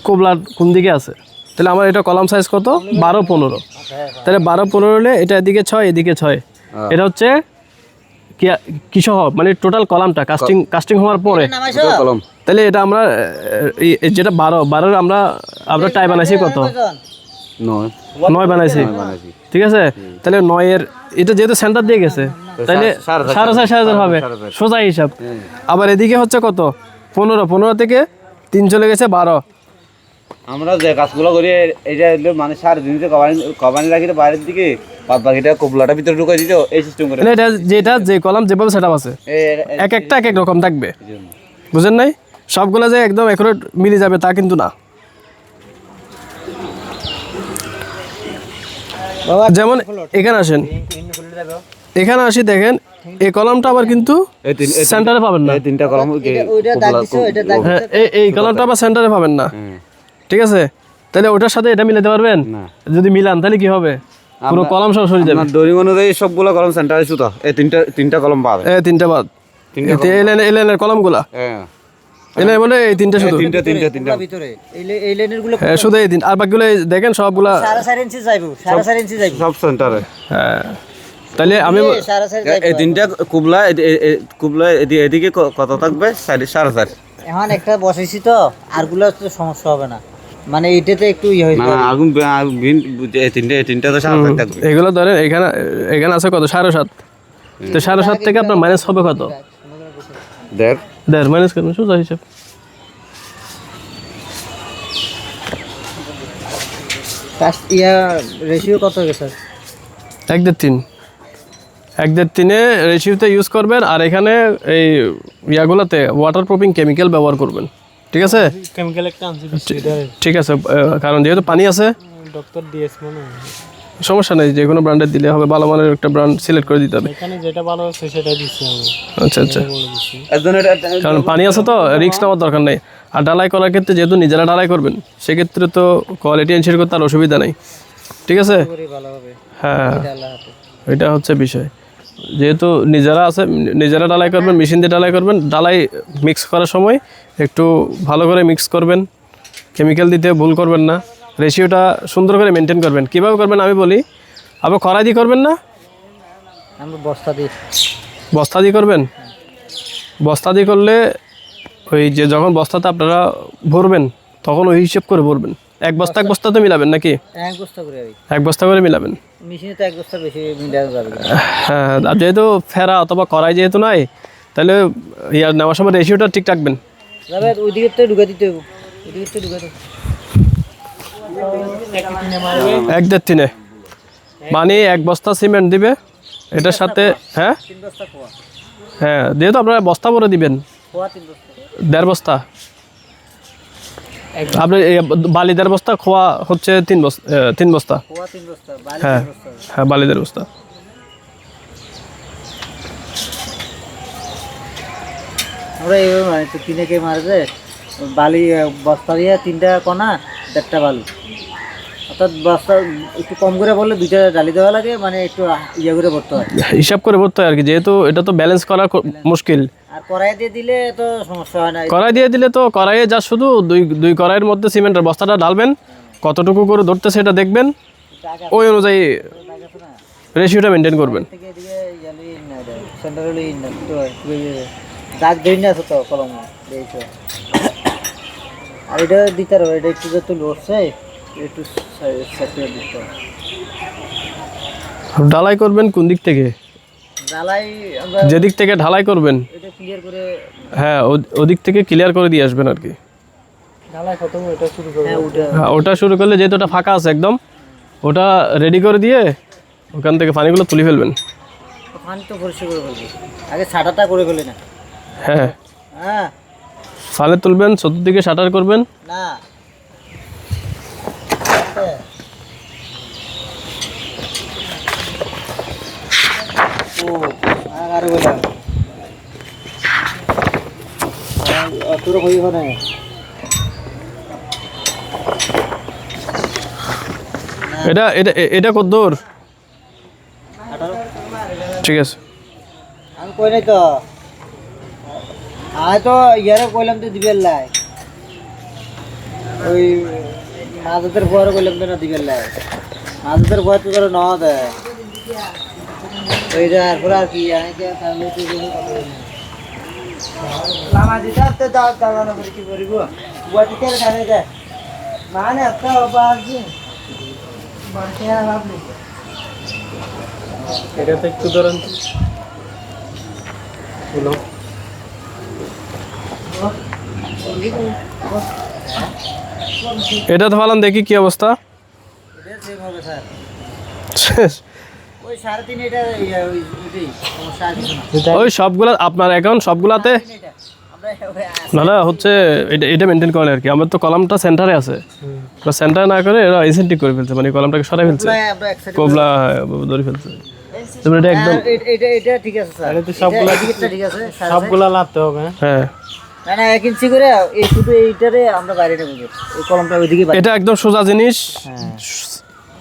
কোবলার কোন দিকে আছে। তাহলে আমার এটা কলাম সাইজ কত? 12-15। তাহলে 12-15 হলে এটা এদিকে 6 এদিকে 6, এটা হচ্ছে কিসহ মানে টোটাল কলামটা কাস্টিং হওয়ার পরে। কলম তাহলে এটা আমরা যেটা 12 আমরা টাই বানাইছি কত? 9 বানাইছি, ঠিক আছে। তাহলে 9-এর এটা যেহেতু সেন্টার দিয়ে গেছে, তাহলে 4.5 হবে সোজা হিসাব। আবার এদিকে হচ্ছে কত? 15 থেকে 3 চলে গেছে 12। আমরা যে কাজগুলো করি এটা মানে 3.5 ইঞ্চি কভারিং রাখি বাইরের দিকে, বাদ বাকিটা কোবলাটা ভিতরে ঢুকাই দিত, এই সিস্টেম করে। এটা যে কলাম যেভাবে সেটআপ আছে এক একটা এক এক রকম থাকবে, বুঝেন নাই? সবগুলো যে একদম একুরেট মিলে যাবে তা কিন্তু না। যেমন এখানে আসেন, এখানে আসি, দেখেন এই কলমটা আবার কিন্তু সেন্টারে পাবেন না। এই তিনটা কলম ওইটা দাগ দিছো, এটা দাগ হ্যাঁ, এই কলমটা আবার সেন্টারে পাবেন না, ঠিক আছে? তাহলে ওটার সাথে এটা মিলাতে পারবেন? না। যদি মিলান তাহলে কি হবে, পুরো কলম সব সরে যাবে। আপনার দৈনিক অনুযায়ী সবগুলো কলম সেন্টারে সুতো, এই তিনটা কলম পাবে। এই তিনটা বাদ, এই লাইনের কলমগুলা হ্যাঁ, এই লাইন বলে এই তিনটা শুধু, তিনটা ভিতরে এই লাইনের গুলো হ্যাঁ শুধু এই তিন, আর বাকিগুলো এই দেখেন সবগুলা 4.5 ইঞ্চি যাইবো, 4.5 ইঞ্চি যাইবো। সব সেন্টারে। হ্যাঁ, তাহলে আমি 4.5 যাইবো। এই তিনটা কুবলা কুবলা এদিকে কত থাকবে? 4.5। এখন একটা বসাইছি তো, আরগুলো তো সমস্যা হবে না, মানে এইটাতে একটু ইয়ে হইছে। না আগুন এই তিনটা তো 4.5 থাকবে। এগুলো ধরেন এখানে আছে কত 7.5, তো 7.5 থেকে আপনার মাইনাস হবে কত? দেখ 1.5 মাইনাস করবেন, সোজা হিসাব। ফার্স্ট রেশিও কত হবে স্যার? 1.3 1.3 রেশিওতে ইউজ করবেন, আর এখানে এই ইয়াগুলোতে ওয়াটার প্রুফিং কেমিক্যাল ব্যবহার করবেন, ঠিক আছে? কেমিক্যাল একটা আনছি ঠিক আছে, কারণ যেহেতু পানি আছে, ডক্টর ডিএস মনে হয়। সমস্যা নেই, যে কোনো ব্র্যান্ডের দিলে হবে, ভালো মানের একটা ব্র্যান্ড সিলেক্ট করে দিতে হবে। এখানে যেটা ভালো আছে সেটাই দিচ্ছি আমি, আচ্ছা আচ্ছা, বলে দিচ্ছি। কারণ পানি আছে তো রিস্ক নেওয়ার দরকার নেই। আর ডালাই করার ক্ষেত্রে যেহেতু নিজেরা ডালাই করবেন, সেক্ষেত্রে তো কোয়ালিটি এনশিওর করতে আর অসুবিধা নেই, ঠিক আছে? ভালো হবে হ্যাঁ, আল্লাহ হাতে। এটা হচ্ছে বিষয়। যেহেতু নিজেরা ডালাই করবেন, মেশিন দিয়ে ডালাই করবেন, ডালাই মিক্স করার সময় একটু ভালো করে মিক্স করবেন, কেমিক্যাল দিতে ভুল করবেন না, রেশিওটা সুন্দর করে মেনটেন করবেন। কীভাবে করবেন আমি বলি, আবার কড়াই দিয়ে করবেন না, আমরা বস্তা দিই। বস্তা দিয়ে করবেন। বস্তা দিয়ে করলে ওই যে যখন বস্তাতে আপনারা ভরবেন, তখন ওই হিসেব করে ভরবেন। এক বস্তা তো মিলাবেন নাকি? এক বস্তা করে আর কি। এক বস্তা করে মিলাবেন। মেশিনে তো এক বস্তা বেশি মিলানো যাবে না। হ্যাঁ, আর যেহেতু ফেরা অথবা কড়াই যেহেতু নাই, তাহলে ইয়ার নেওয়ার সময় রেশিওটা ঠিক রাখবেন। যাবে ওইদিকে তো ঢুকে দিতে হবে, ওইদিকে তো ঢুকে দিতে 1.3 মানে 1 বস্তা সিমেন্ট দিবে এটার সাথে। হ্যাঁ 3 বস্তা খোয়া, হ্যাঁ, যেহেতু আপনারা বস্তা ভরে দিবেন, খোয়া 3 বস্তা, 1.5 বস্তা। আপনি বালি 1.5 বস্তা, খোয়া হচ্ছে 3 বস্তা। খোয়া 3 বস্তা, বালি হ্যাঁ 3 বস্তা। হ্যাঁ, বালি 1.5 বস্তা। আমরা এইভাবে মানে তো কিনে মারে যে বালি বস্তা দিয়ে 3টা কণা 1.5টা বালু, অর্থাৎ বস্তা একটু কম করে বললে 2টা ডালি দেওয়া লাগে, মানে একটু ইয়ে করে ভরতে হয়, হিসাব করে ভরতে হয় আর কি, যেহেতু এটা তো ব্যালেন্স করা মুশকিল। আর কড়াই দিয়ে দিলে তো সমস্যা হয় না। কড়াই দিয়ে দিলে তো কড়াইয়ে যা শুধু দুই কড়াইয়ের মধ্যে সিমেন্টের বস্তাটা ঢালবেন, কতটুকু করে ধরতে সেটা দেখবেন, ওই অনুযায়ী রেশিওটা মেনটেন করবেন। থেকে এদিকে ইয়ালি না দেয়, সেন্টারলি না তো দাগ দেই না তো কলম দিয়েছে। আর এটা দিতে হবে, এটা একটু যত লড়ছে একটু সেপারেট দিতে হবে। ঢালাই করবেন কোন দিক থেকে? ঢালাই আমরা যেদিক থেকে ঢালাই করবেন, এটা ক্লিয়ার করে, হ্যাঁ ওদিক থেকে ক্লিয়ার করে দিয়ে আসবেন আর কি। ঢালাই খতম, এটা শুরু করব। হ্যাঁ ওটা হ্যাঁ, ওটা শুরু করলে যেহেতু ওটা ফাঁকা আছে একদম, ওটা রেডি করে দিয়ে ওখান থেকে পানিগুলো তুলে ফেলবেন। পানি তো পরিষ্কার করে ফেলবি, আগে ছাটাটা করে ফেলে না। হ্যাঁ, হ্যাঁ ফালে তুলবেন, চতুর্দিকে শাটার করবেন। না ও আরে বলে তোর হই হবে না। এটা এটা এটা কত দূর? ঠিক আছে, আমি কই নাই তো, আমি তো ইয়ারে কইলাম তো দিবেন লাই, ওই মাঝের বড় কইলাম তো না দিবেন লাই, মাঝের বড় তো ধরো না দেয় ওই তারপর আর কি আগে তাহলে তো লামা দিতে তো দাও দাও না কি করিব ওয়াটি তেল খানে দে মানে একটা বাজি বাকি আর লাভ নেই। এটাতে একটু ধরেন, এটা তো ভালো, দেখি কি অবস্থা। এটা সেম হবে স্যার, শেষ। ওই 3.5 এটা ওই ওইটাই সমস্যা আর কিছু না। ওই সবগুলা আপনার অ্যাকাউন্ট সবগুলাতে এটা আমরা না হচ্ছে এটা মেনটেন করে আর কি। আমার তো কলামটা সেন্টারে আছে, সেন্টারে না করে এরা এসেন্টিক করে ফেলছে, মানে কলামটাকে সরাই ফেলছে, আমরা এক সাইড কোবলা ধরে ফেলছে। তারপরে এটা একদম এটা ঠিক আছে স্যার, তাহলে তো সবগুলা এদিকেরটা ঠিক আছে, সবগুলা লাগাতে হবে। হ্যাঁ না না 1 ইঞ্চি করে, এই শুধু এইটারে আমরা বাইরে নেবো, এই কলমটা ওইদিকে এটা একদম সোজা জিনিস, হ্যাঁ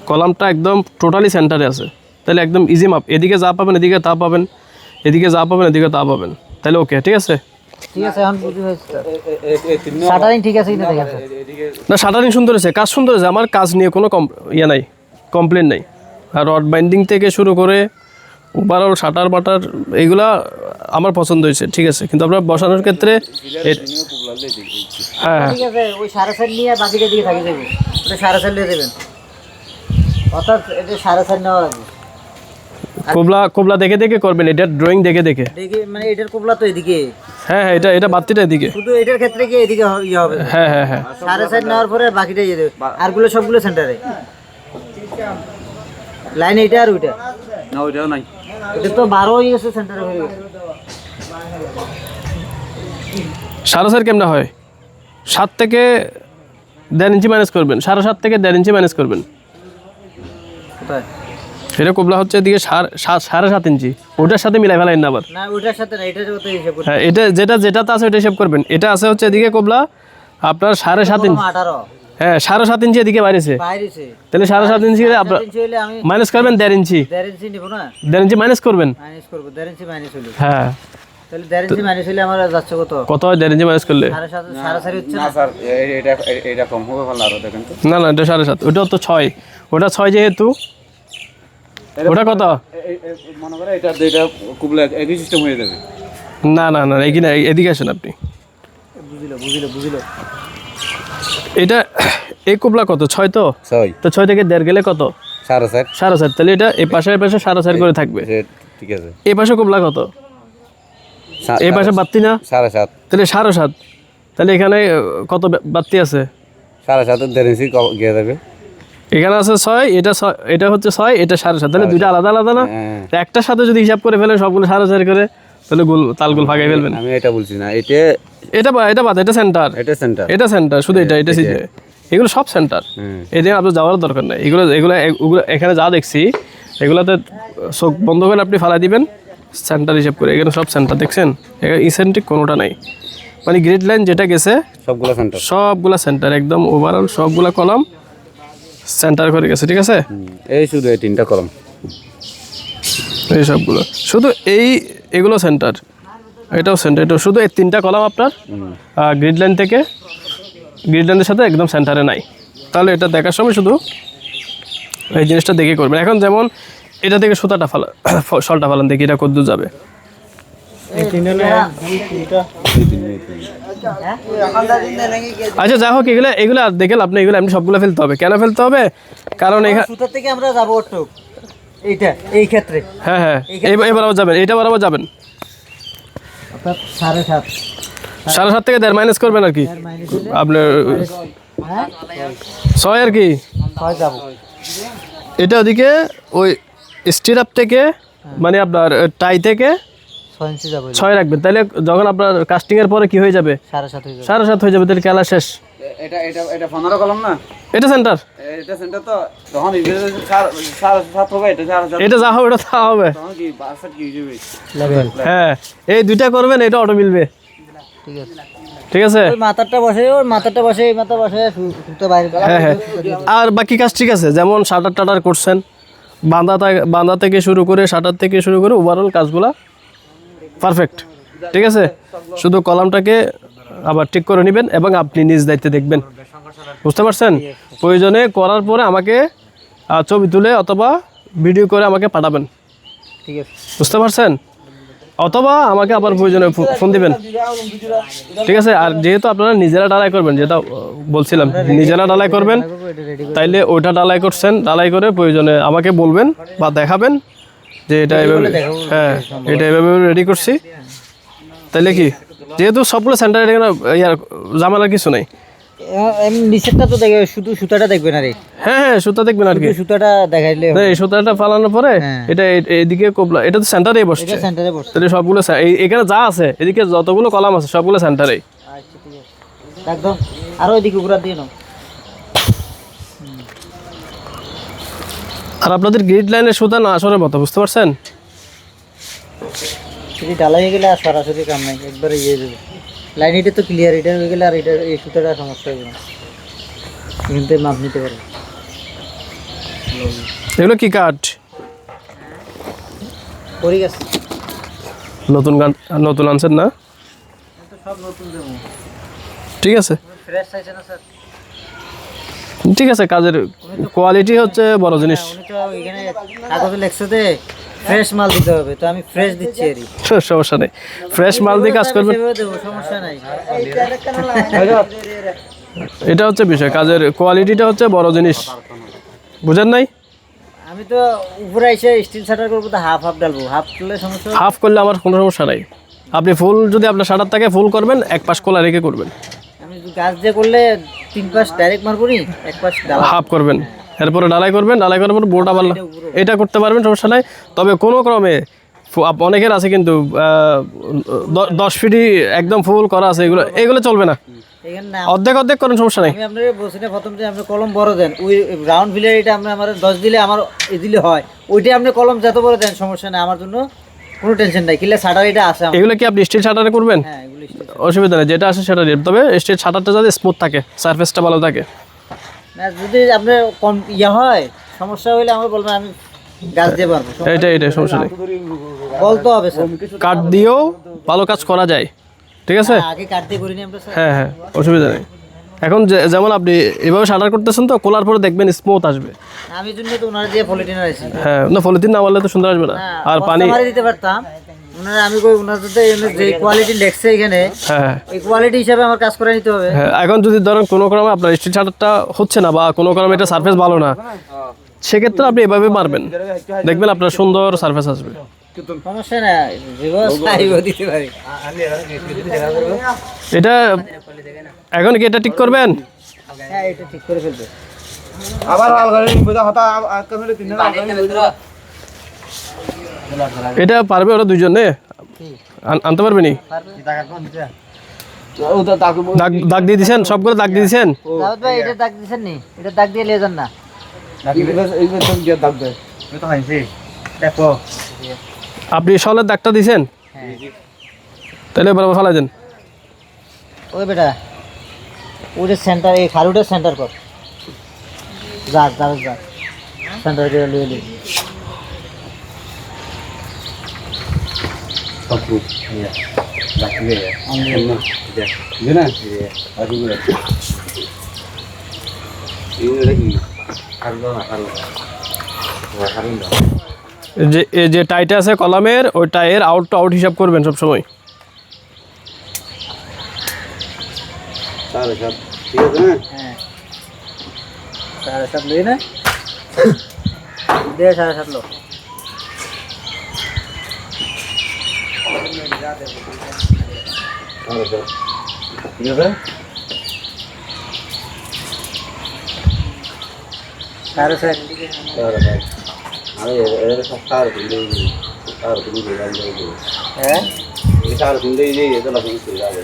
কলামটা একদম টোটালি সেন্টারে আছে, তাহলে একদম ইজি মাপ, এদিকে যা পাবেন এদিকে তা পাবেন, এদিকে যা পাবেন এদিকে তা পাবেন, তাহলে ওকে ঠিক আছে। ঠিক আছে, এখন বুঝি হয়েছে শাটারিং ঠিক আছে কিনা দেখেন স্যার। না শাটারিং সুন্দর হয়েছে, কাজ সুন্দর হয়েছে, আমার কাজ নিয়ে কোনো ইয়ে নাই, কমপ্লেন নাই। আর রড বাইন্ডিং থেকে শুরু করে ওভারঅল শাটার বাটার এগুলা আমার পছন্দ হয়েছে, ঠিক আছে। কিন্তু আপনার বসানোর ক্ষেত্রে হ্যাঁ ঠিক আছে, ওই 4.5 নিয়ে বাকিটা দিকে থাকি যাবে, ওটা 4.5 দিয়ে দেবেন, অর্থাৎ এটা 4.5 নেওয়া লাগবে। কোবলা দেখে দেখে করবেন, এটা ড্রয়িং দেখে দেখে। দেখি মানে এটার কোবলা তো এদিকে, হ্যাঁ হ্যাঁ এটা বাতিটা এদিকে। শুধু এটার ক্ষেত্রে কি এদিকে ইয়ে হবে? হ্যাঁ হ্যাঁ হ্যাঁ 4.5 নেওয়ার পরে বাকিটা ইয়ে দেবে, আরগুলো সবগুলো সেন্টারে লাইন, এইটা আর ওইটা না ওইটাও নাই, এটা তো 12 হয়ে গেছে, সেন্টারে হয়ে গেছে। 7.5 কেমন হয়? 7 থেকে 1.5 ইঞ্চি মাইনাস করবেন, 7.5 থেকে 1.5 ইঞ্চি মাইনাস করবেন। কোথায়? এটা কোবলা হচ্ছে এদিকে 7.5 ইঞ্চি, ওটার সাথে মিলাই ফেলাইন না আবার। না ওইটার সাথে না, এটার মতো হিসাব করতে হ্যাঁ এটা যেটাতে আছে ওটা হিসাব করবেন। এটা আছে হচ্ছে এদিকে কোবলা আপনার 7.5 ইঞ্চি, 18 হ্যাঁ 7.5 ইঞ্চি এদিকে বাইরেছে, বাইরেছে, তাহলে 7.5 ইঞ্চি আপনার 4 ইঞ্চি হলে আমি মাইনাস করবেন 1.5 ইঞ্চি, 1.5 ইঞ্চি নিব না, 1.5 ইঞ্চি মাইনাস করবেন। মাইনাস করব, 1.5 ইঞ্চি মাইনাস হলে, হ্যাঁ তাহলে 1.5 ইঞ্চি মাইনাস হলে আমার যাচ্ছে কত? কত হয় 1.5 ইঞ্চি মাইনাস করলে? 7.5 হচ্ছে না না স্যার এটা কম হবে ভালো, আরো দেখেন তো। না না এটা 7.5, ওটা তো 6, ওটা 6 যেহেতু ওটা কত? মনে করে এটা কুবলা একই সিস্টেম হয়ে যাবে। না না না এখানে এদিকে আসেন আপনি, বুঝিল এটা এই কোবলা কত 6 তো 6 তো 6 থেকে 1.5 গেলে কত? 4.5 7.5, তাহলে এটা এই পাশে 7.5 করে থাকবে। ঠিক আছে, এই পাশে কোবলা কত? এই পাশে বাত্তি না, 7.5 তাহলে 7.5, তাহলে এখানে কত বাত্তি আছে? 7.5 1.5 ইঞ্চি গিয়ে যাবে। এখানে আছে 6, এটা হচ্ছে 6, এটা 7.5, তাহলে দুইটা আলাদা আলাদা না? হ্যাঁ। তো একটার সাথে যদি হিসাব করে ফেলেন সবগুলো 7.5 করে, তাহলে তালগুল ফাঁকাই ফেলবেন। আমি এটা বলছি না, এটা বাদ, এটা সেন্টার, এটা সেন্টার, এটা সেন্টার, শুধু এটা সিজে, এগুলো সব সেন্টার। এদিকে আপনার যাওয়ার দরকার নেই, এগুলো এখানে যা দেখছি এগুলোতে চোখ বন্ধ করে আপনি ফালাই দিবেন, সেন্টার হিসাব করে। এখানে সব সেন্টার দেখছেন, এখানে ইসেন্ট্রিক কোনোটা নাই, মানে গ্রিড লাইন যেটা গেছে সবগুলো সেন্টার, সবগুলা সেন্টার, একদম ওভারঅল সবগুলা কলাম সেন্টার করে গেছে, ঠিক আছে। এই শুধু এই 3টা কলম, এই সবগুলো শুধু এগুলো সেন্টার, এটাও সেন্টার, এটা শুধু এই 3টা কলাম আপনার গ্রিড লাইন থেকে, গ্রিড লাইনের সাথে একদম সেন্টারে নাই। তাহলে এটা দেখার সময় শুধু এই জিনিসটা দেখে করবেন। এখন যেমন এটা থেকে সুতাটা শলটা ফালান, দেখি এটা কদ্দূর যাবে। আচ্ছা যাই হোক, এগুলো আর দেখে লাভ নেই, এগুলো এমনি সবগুলো ফেলতে হবে। কেন ফেলতে হবে? কারণ এখানে সুতার থেকে আমরা যাবো ওটুক, এইটা এই ক্ষেত্রে হ্যাঁ হ্যাঁ এবার আবার যাবেন, এটা বরাবর যাবেন অর্থাৎ 7.5 7.5 থেকে 1.5 মাইনাস করবেন আর কি আপনার 6 আর কি। 6 যাবো, এটা ওদিকে ওই স্টিরাপ থেকে মানে আপনার টাই থেকে 6 ইঞ্চি যাবো, 6 রাখবেন, তাহলে যখন আপনার কাস্টিং এর পরে কি হয়ে যাবে? 7.5 হয়ে যাবে। 7.5 হয়ে যাবে, তাহলে খেলা শেষ। এটা 15 কলম না, এটা সেন্টার, এটা সেন্টার তো তখন 7 হবে, এটা 4.5 এটা যা হবে ওটা তা হবে। তখন কি 62 কি হয়ে লেভেল হ্যাঁ এই দুইটা করবেন, এটা অটো মিলবে, ঠিক আছে। ঠিক আছে। ওই মাথাটা বসে, ওর মাথাটা বসে, এই মাথা বসে সুতো বাইরে, হ্যাঁ হ্যাঁ আর বাকি কাজ ঠিক আছে, যেমন শাটার টাটার করছেন, বাঁধা থেকে শুরু করে শাটার থেকে শুরু করে ওভারঅল কাজগুলা পারফেক্ট, ঠিক আছে। শুধু কলামটাকে আবার ঠিক করে নেবেন এবং আপনি নিজ দায়িত্বে দেখবেন, বুঝতে পারছেন? প্রয়োজনে করার পরে আমাকে ছবি তুলে অথবা ভিডিও করে আমাকে পাঠাবেন, ঠিক আছে। বুঝতে পারছেন? অথবা আমাকে আবার প্রয়োজনে ফোন দিবেন, ঠিক আছে। আর যেহেতু আপনারা নিজেরা ডালাই করবেন, যেটা বলছিলাম নিজেরা ডালাই করবেন, তাইলে ওইটা ডালাই করছেন, ডালাই করে প্রয়োজনে আমাকে বলবেন বা দেখাবেন যে এটা এভাবে, হ্যাঁ এটা এভাবে রেডি করছি, তাইলে কি যেহেতু সবগুলো সেন্টারে ইয়ার ঝামেলার কিছু নাই। নিচেরটা তো দেখে, শুধু সুতাটা দেখবেন আর হ্যাঁ হ্যাঁ সুতা দেখবেন আর কি, সুতাটা দেখাইলে এই সুতাটা ফালানোর পরে হ্যাঁ। এটা এইদিকে কোবলা, এটা তো সেন্টারেই বসছে, এটা সেন্টারে বসে। তাহলে সবগুলো এখানে যা আছে এদিকে যতগুলো কলাম আছে সবগুলো সেন্টারেই। আচ্ছা ঠিক আছে, একদম। আর ওইদিকে ঘুরা দিয়ে নাও। আর আপনাদের গ্রিড লাইনের সুতা না আসলে মতো, বুঝতে পারছেন? যদি ঢালাই হয়ে গেলে আর সরাসরি কাম নাই, একবারে ইয়ে যাবে। লাইন এটা তো ক্লিয়ার, এটা হয়ে গেলে আর এটা এই সুতাটা সমস্যা হবে না, এখান থেকে মাপ নিতে পারে। এগুলো কি কাঠ? পরি গেছে নতুন আনছেন না? তো সব নতুন দেবো। ঠিক আছে, ফ্রেশ চাইছে না স্যার? ঠিক আছে, কাজের কোয়ালিটি হচ্ছে বড় জিনিস। উনি তো এখানে কাগজে লেখছে যে ফ্রেশ মাল দিতে হবে, তো আমি ফ্রেশ দিচ্ছি এরই। সমস্যা নেই, ফ্রেশ মাল দিয়ে কাজ করবেন, সেভাবে দেবো, সমস্যা নাই। এটা হচ্ছে বিষয়। কাজের কোয়ালিটিটা হচ্ছে বড় জিনিস, বুঝেন নাই? আমি তো উপরে এসে স্টিল শাটার করবো, তো হাফ হাফ ডালবো, হাফ করলে সমস্যা হবে? হাফ করলে আমার কোনো সমস্যা নাই। আপনি ফুল, যদি আপনার শাটার থাকে ফুল করবেন, এক পাশ খোলা রেখে করবেন। আমি গাছ দিয়ে করলে 3 পাশ ডাইরেক্ট মারবো নি, এক পাশ ডালা। হাফ করবেন, এরপরে ডালাই করবেন, ডালাই করার পর বোর্ড আবার এটা করতে পারবেন, সমস্যা নাই। তবে কোনো ক্রমে অনেকের আছে কিন্তু 10 ফিটই একদম ফুল করা আছে, এগুলো চলবে না। এখানে না, অর্ধেক অর্ধেক করেন, সমস্যা নাই। আমি আপনাকে বলছি না প্রথম যে আপনি কলম বড় দেন, ওই রাউন্ড ফিলার এটা আপনি আমার 10 দিলে আমার এ দিলে হয়, ওইটাই আপনি কলম যত বড় দেন সমস্যা নাই, আমার জন্য কোনো টেনশন নাই। কিলে শাটার এটা আছে আমার। এগুলো কি আপনি স্টিল শাটারে করবেন? হ্যাঁ, এগুলো স্টিল। অসুবিধা নেই, যেটা আছে সেটা দিয়ে। তবে স্টিল শাটারটা যাতে স্মুথ থাকে, সারফেসটা ভালো থাকে। না, যদি আপনার কম ইয়ে হয়, সমস্যা হইলে আমার বলবেন, আমি গাছ দিয়ে পারবো, এইটাই সমস্যা নেই। বলতে হবে স্যার। কাঠ দিয়েও ভালো কাজ করা যায়, ঠিক আছে? আগে কাট দিয়ে করিনি আমরা স্যার। হ্যাঁ, অসুবিধা নেই। এখন যেমন আপনি এভাবে শাটার করতেছেন, তো খোলার পরে দেখবেন স্মুথ আসবে। আমি জন্য তো ওনার দিয়ে পলিটিনার আছি। হ্যাঁ, না পলিথিন না মারলে তো সুন্দর আসবে না। আর পানি, মারি দিতে পারতাম ওনারা, আমি কই ওনার যে কোয়ালিটি লেখছে এখানে, হ্যাঁ ওই কোয়ালিটি হিসাবে আমার কাজ করে নিতে হবে। হ্যাঁ। এখন যদি ধরেন কোনো ক্রমে আপনার স্টিল শাটারটা হচ্ছে না, বা কোনো ক্রমে এটা সারফেস ভালো না, সেক্ষেত্রে আপনি এভাবে মারবেন, দেখবেন আপনার সুন্দর সারফেস আসবে। সমস্যা না, যেভাবে দিতে পারি। এটা এখন কি এটা ঠিক করবেন? হ্যাঁ, এটা ঠিক করে ফেলবে। আবার আলগারে বুঝা হতা আজকে হলে 3 দিন এটা পারবে ওরা দুইজনে? আনতে পারবে নি? ওটা তাকে দাগ দিয়ে দিছেন, সবগুলো দাগ দিয়ে দিছেন? দাউদ ভাই, এটা দাগ দিছেন নি? এটা দাগ দিয়ে লিয়ে যান না। এই তো গিয়ে দাগ দেয়। আমি তো হাইছি দেখো আপনি সলের দাগটা দিছেন? তাহলে বরাবর ফেলাই দেন। ওই বেটা, ওই যে সেন্টার, এই খালুটার সেন্টার কর, যা সেন্টার দিয়ে লিয়ে লিয়ে। সবু দাগ দিয়ে আমি না আর গুলো এই কি কারলো না এই যে টাইটে আছে কলামের, ওই টাইয়ের আউট টু আউট হিসাব করবেন সবসময়। তাহলে সব ঠিক আছে না? হ্যাঁ, 7.5 লিয়ে না দে, 7.5 লো। তাহলে সব ঠিক আছে। 7.5 তাহলে আমি এর সব তার দিই হ্যাঁ। এই তার দিই এটা লাগবে যাবে।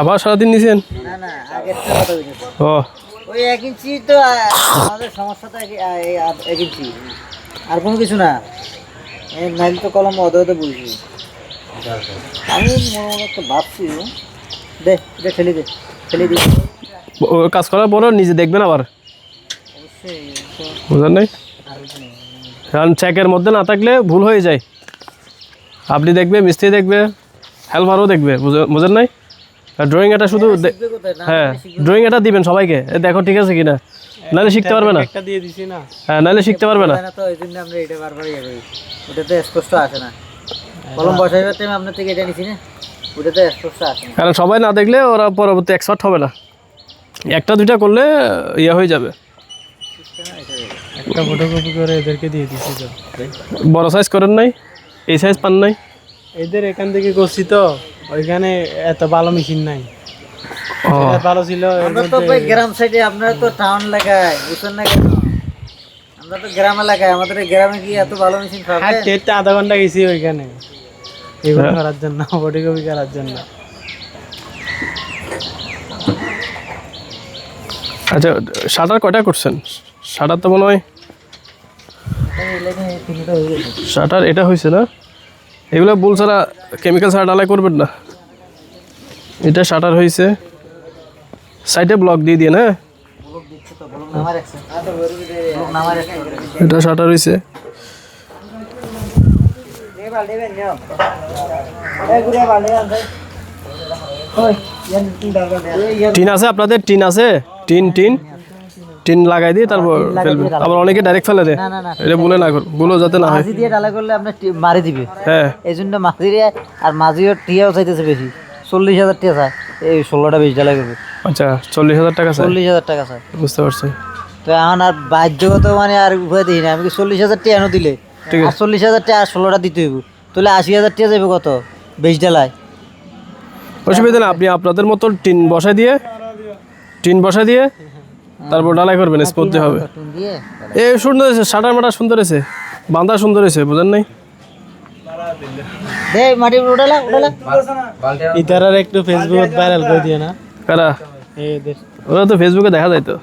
আবার সারাদিন নিছেন? না না, আগের তো কথা বলছি। ও ওই 1 ইঞ্চি তো আমাদের সমস্যা, তো 1 ইঞ্চি, আর কোনো কিছু না। এই নাইল তো কলম অদে বুঝি। আমি মনে তো ভাবছি, দে এটা ঠেলে দিই। ও কাজ করার পরও নিজে দেখবেন আবার, অবশ্যই তো। বুঝলেন নাই? কারণ চেকের মধ্যে না থাকলে ভুল হয়ে যায়। আপনি দেখবে, মিস্ত্রি দেখবে, হেল্পারও দেখবে, বুঝেন নাই? ড্রয়িং এটা শুধু শিখবে কোথায়? না হ্যাঁ, শিখবে। ড্রয়িং এটা দিবেন সবাইকে, দেখো ঠিক আছে কিনা, নাহলে শিখতে পারবে না। একটা দিয়ে দিছি না, হ্যাঁ, নাহলে শিখতে পারবে না। তো এই জন্য আমরা এটা বারবার ইয়ে করি, ওটাতে স্পষ্ট আসে না। কলম বসাইবার টাইম আপনার থেকে এটা নিছি না, ওটাতে স্পষ্ট আসে না। কারণ সবাই না দেখলে ওরা পরবর্তী এক্সপার্ট হবে না। একটা দুইটা করলে ইয়ে হয়ে যাবে। একটা ফটোকপি করে এদেরকে দিয়ে দিছি তো। বড় সাইজ করেন নাই? এই সাইজ পান নাই? এদের এখান থেকে করছি তো, ওইখানে এত ভালো মেশিন নাই। ও যেটা ভালো ছিল এর আমরা তো মধ্যে- ভাই গ্রাম সাইডে, আপনারা তো টাউন এলাকায়, বুঝছেন না কেন? আমরা তো গ্রাম এলাকায়, আমাদের এই গ্রামে কি এত ভালো মেশিন পাবে? হাঁটতে আধা ঘন্টা গেছি ওইখানে এগুলো করার জন্য, ফটোকপি করার জন্য। আচ্ছা, শাটার কয়টা করছেন? শাটার তো মনে হয় শাটার এটা হয়েছে না, এগুলো বুল ছাড়া কেমিক্যাল ছাড়া ঢালাই করবেন না। এটা শাটার হয়েছে, সাইডে ব্লক দিয়ে দিয়ে না, এটা শাটার হয়েছে। টিন আছে আপনাদের? টিন আছে? টিন টিন টিন লাগাই দিয়ে তারপর ফেলবে। আবার অনেকে ডাইরেক্ট ফেলে দেয়, এটা বলে না করো, বলো যাতে না হয়। মাঝি দিয়ে ঢালাই করলে আপনি মারি দিবে, হ্যাঁ এই জন্য মাঝি দিয়ে, আর মাঝিও টিয়াও চাইতেছে বেশি, 40,000 টাকা চায় এই 16টা বেশি ঢালাই করবে। আচ্ছা 40,000 টাকা চাই, 40,000 টাকা চায়। বুঝতে পারছি। তো এখন আর বাধ্যগত মানে আর উপায় দিই না, আমি কি 40,000 টাকা এনে দিলে ঠিক আছে। আর 40,000 টাকা আর 16টা দিতে হইব, তাহলে 80,000 টাকা যাবে কত বেশ ঢালাই। অসুবিধা না, আপনি আপনাদের মতো টিন বসাই দিয়ে তারপর ঢালাই করবেন, স্পট হবে। কার্টুন দিয়ে এ সুন্দর হয়েছে, শাটার মাটা সুন্দর হয়েছে, বান্ধা সুন্দর হয়েছে, বুঝেন নাই? দে মাটি উঠালা ইতারার একটু ফেসবুকত ভাইরাল করে দিয়ে না কারা? এদের ওরা তো ফেসবুকে দেখা যায় তো।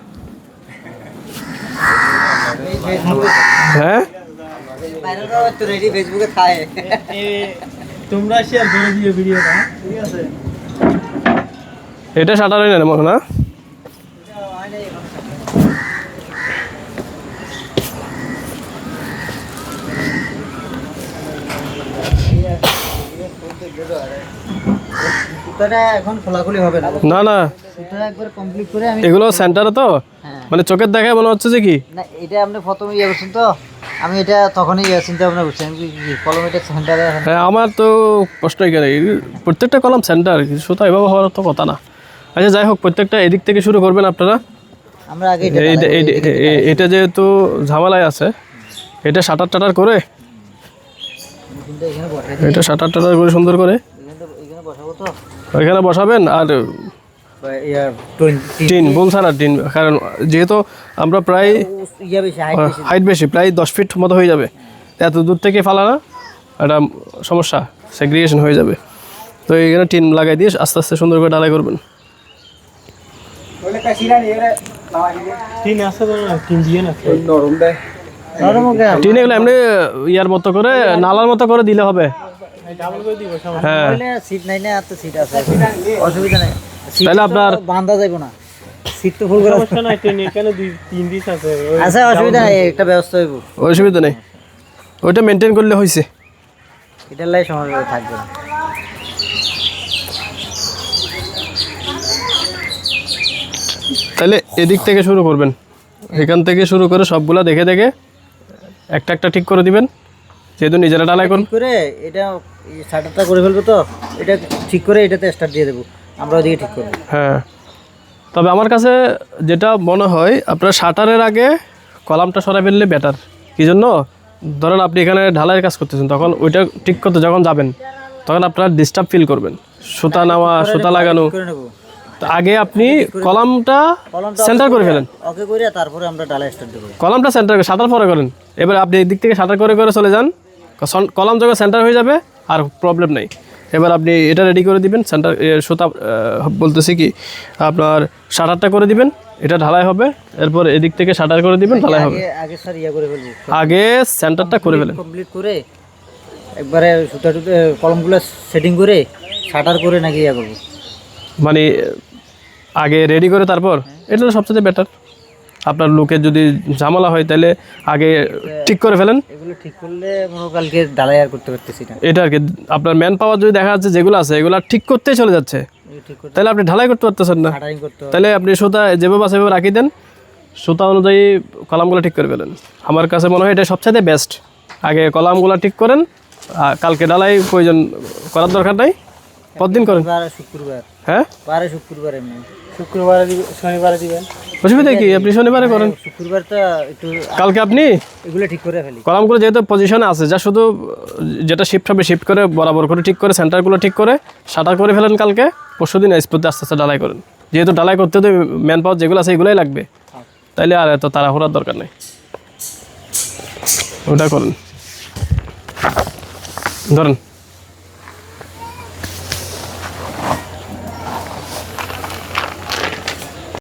হ্যাঁ রেডি ফেসবুকে থাকে। তোমরা শেয়ার করে দিও ভিডিওটা, ঠিক আছে? এটা শাটার হয় না মনে হয় না? সুতাটা এখন খোলাখুলি হবে না, না না, সুতাটা একবার কমপ্লিট করে আমি এগুলো সেন্টারে তো, হ্যাঁ। মানে চোখের দেখায় মনে হচ্ছে যে কি না এটা আপনি প্রথমে ইয়ে করছেন তো, আমি এটা তখনই চিন্তা ভাবনা করছি আমি কি কলম এটা সেন্টারে। হ্যাঁ, আমার তো প্রশ্ন এখানে, প্রত্যেকটা কলম সেন্টার, সুতা এভাবে হওয়ার তো কথা না। আচ্ছা যাই হোক, প্রত্যেকটা এদিক থেকে শুরু করবেন আপনারা। আমরা আগে এটা যেহেতু ঝামেলায় আছে, এটা শাটার টাটার করে, এখানে বসাই এটা শাটার টাটার করে সুন্দর করে এখানে বসাবো তো ওইখানে বসাবেন। আর ইয়ার 20 টিন, বুল ছাড়া টিন, কারণ যেহেতু আমরা প্রায় ইয়া বেশি হাইট বেশি, প্রায় 10 ফিট মতো হয়ে যাবে, এত দূর থেকে ফালানা একটা সমস্যা, সেগ্রিগেশন হয়ে যাবে। তো এখানে টিন লাগাই দিয়ে আস্তে আস্তে সুন্দর করে ঢালাই করবেন। টিন আছে তো না, টিন দিয়ে না টিন এগুলো এমনি ইয়ার মতো করে, নালার মতো করে দিলে হবে। ডাবল করে দিব সমস্যা হ্যাঁ, সিট নাই না, আর তো সিট আছে, অসুবিধা নাই। তাহলে আপনার বান্ধা যাবে না, সিট তো ফুল করে সমস্যা নাই, টিন এখানে 2-3 পিস আছে। আচ্ছা অসুবিধা নাই, একটা ব্যবস্থা হইব, অসুবিধা নেই, ওইটা মেনটেন করলে হয়েছে। এটার লাই সমস্যা থাকবে না। তাহলে এদিক থেকে শুরু করবেন, এখান থেকে শুরু করে সবগুলা দেখে দেখে একটা একটা ঠিক করে দিবেন, যেহেতু নিজেরা ঢালাই করুন। ঠিক করে এটা শাটারটা করে ফেলবো তো, এটা ঠিক করে এটাতে স্টার্ট দিয়ে দেবো, আমরা ওইদিকে ঠিক করবো। হ্যাঁ, তবে আমার কাছে যেটা মনে হয়, আপনার শাটারের আগে কলামটা সরাই ফেললে বেটার। কী জন্য? ধরেন আপনি এখানে ঢালাইয়ের কাজ করতেছেন, তখন ওইটা ঠিক করতে যখন যাবেন তখন আপনারা ডিস্টার্ব ফিল করবেন, সুতা নেওয়া, সুতা লাগানো। করে নেবো, তো আগে আপনি কলামটা সেন্টার করে ফেলেন, ওকে করে তারপরে আমরা ডালা স্টার্ট দেবো। কলামটা সেন্টার করে শাটার পরে করেন। এবার আপনি এদিক থেকে শাটার করে করে চলে যান, কলাম যখন সেন্টার হয়ে যাবে আর প্রবলেম নেই। এবার আপনি এটা রেডি করে দিবেন, সেন্টার সুতা বলতেছি কি, আপনার শাটারটা করে দিবেন, এটা ঢালাই হবে। এরপর এদিক থেকে শাটার করে দিবেন, ঢালাই হবে। আগে স্যার ইয়া করে ফেলবো, আগে সেন্টারটা করে ফেলেন, কমপ্লিট করে একবারে সুতা টুতে কলমগুলো সেটিং করে শাটার করে নাকি ইয়া করবো। মানে আগে রেডি করে তারপর, এটা সবচেয়ে বেটার। আপনার লোকের যদি ঝামেলা হয় তাহলে আগে ঠিক করে ফেলেন। এগুলো ঠিক করলে মনে কালকে ডালাই আর করতে পারতেছি না, এটা আর কি, আপনার ম্যান পাওয়ার যদি দেখা যাচ্ছে যেগুলো আছে এগুলো ঠিক করতেই চলে যাচ্ছে, এগুলো ঠিক করতে তাহলে আপনি ঢালাই করতে পারতেছেন না। শাটারিং করতে হবে। তাহলে আপনি সুতা যেভাবে আছে সেভাবে রাখি দেন, সুতা অনুযায়ী কলামগুলো ঠিক করে ফেলেন। আমার কাছে মনে হয় এটা সবচেয়ে বেস্ট। আগে কলামগুলো ঠিক করেন, কালকে ঢালাই প্রয়োজন করার দরকার নাই, কতদিন করেন? শুক্রবার, হ্যাঁ, শুক্রবার এমনি শুক্রবারে শনিবারে দিবেন, অসুবিধা কি? আপনি শনিবারে করেন, শুক্রবারটা একটু কালকে আপনি এগুলো ঠিক করে ফেলি। কলামগুলো যেহেতু পজিশনে আছে, যা শুধু যেটা শিফট হবে শিফট করে বরাবর করে ঠিক করে সেন্টারগুলো ঠিক করে শাটার করে ফেলেন কালকে, পরশুদিন স্পোর্টে আস্তে আস্তে ঢালাই করেন। যেহেতু ঢালাই করতে তো ম্যান পাওয়ার যেগুলো আছে এগুলোই লাগবে, তাইলে আর এত তাড়াহুড়ার দরকার নেই, ওটা করেন। ধরেন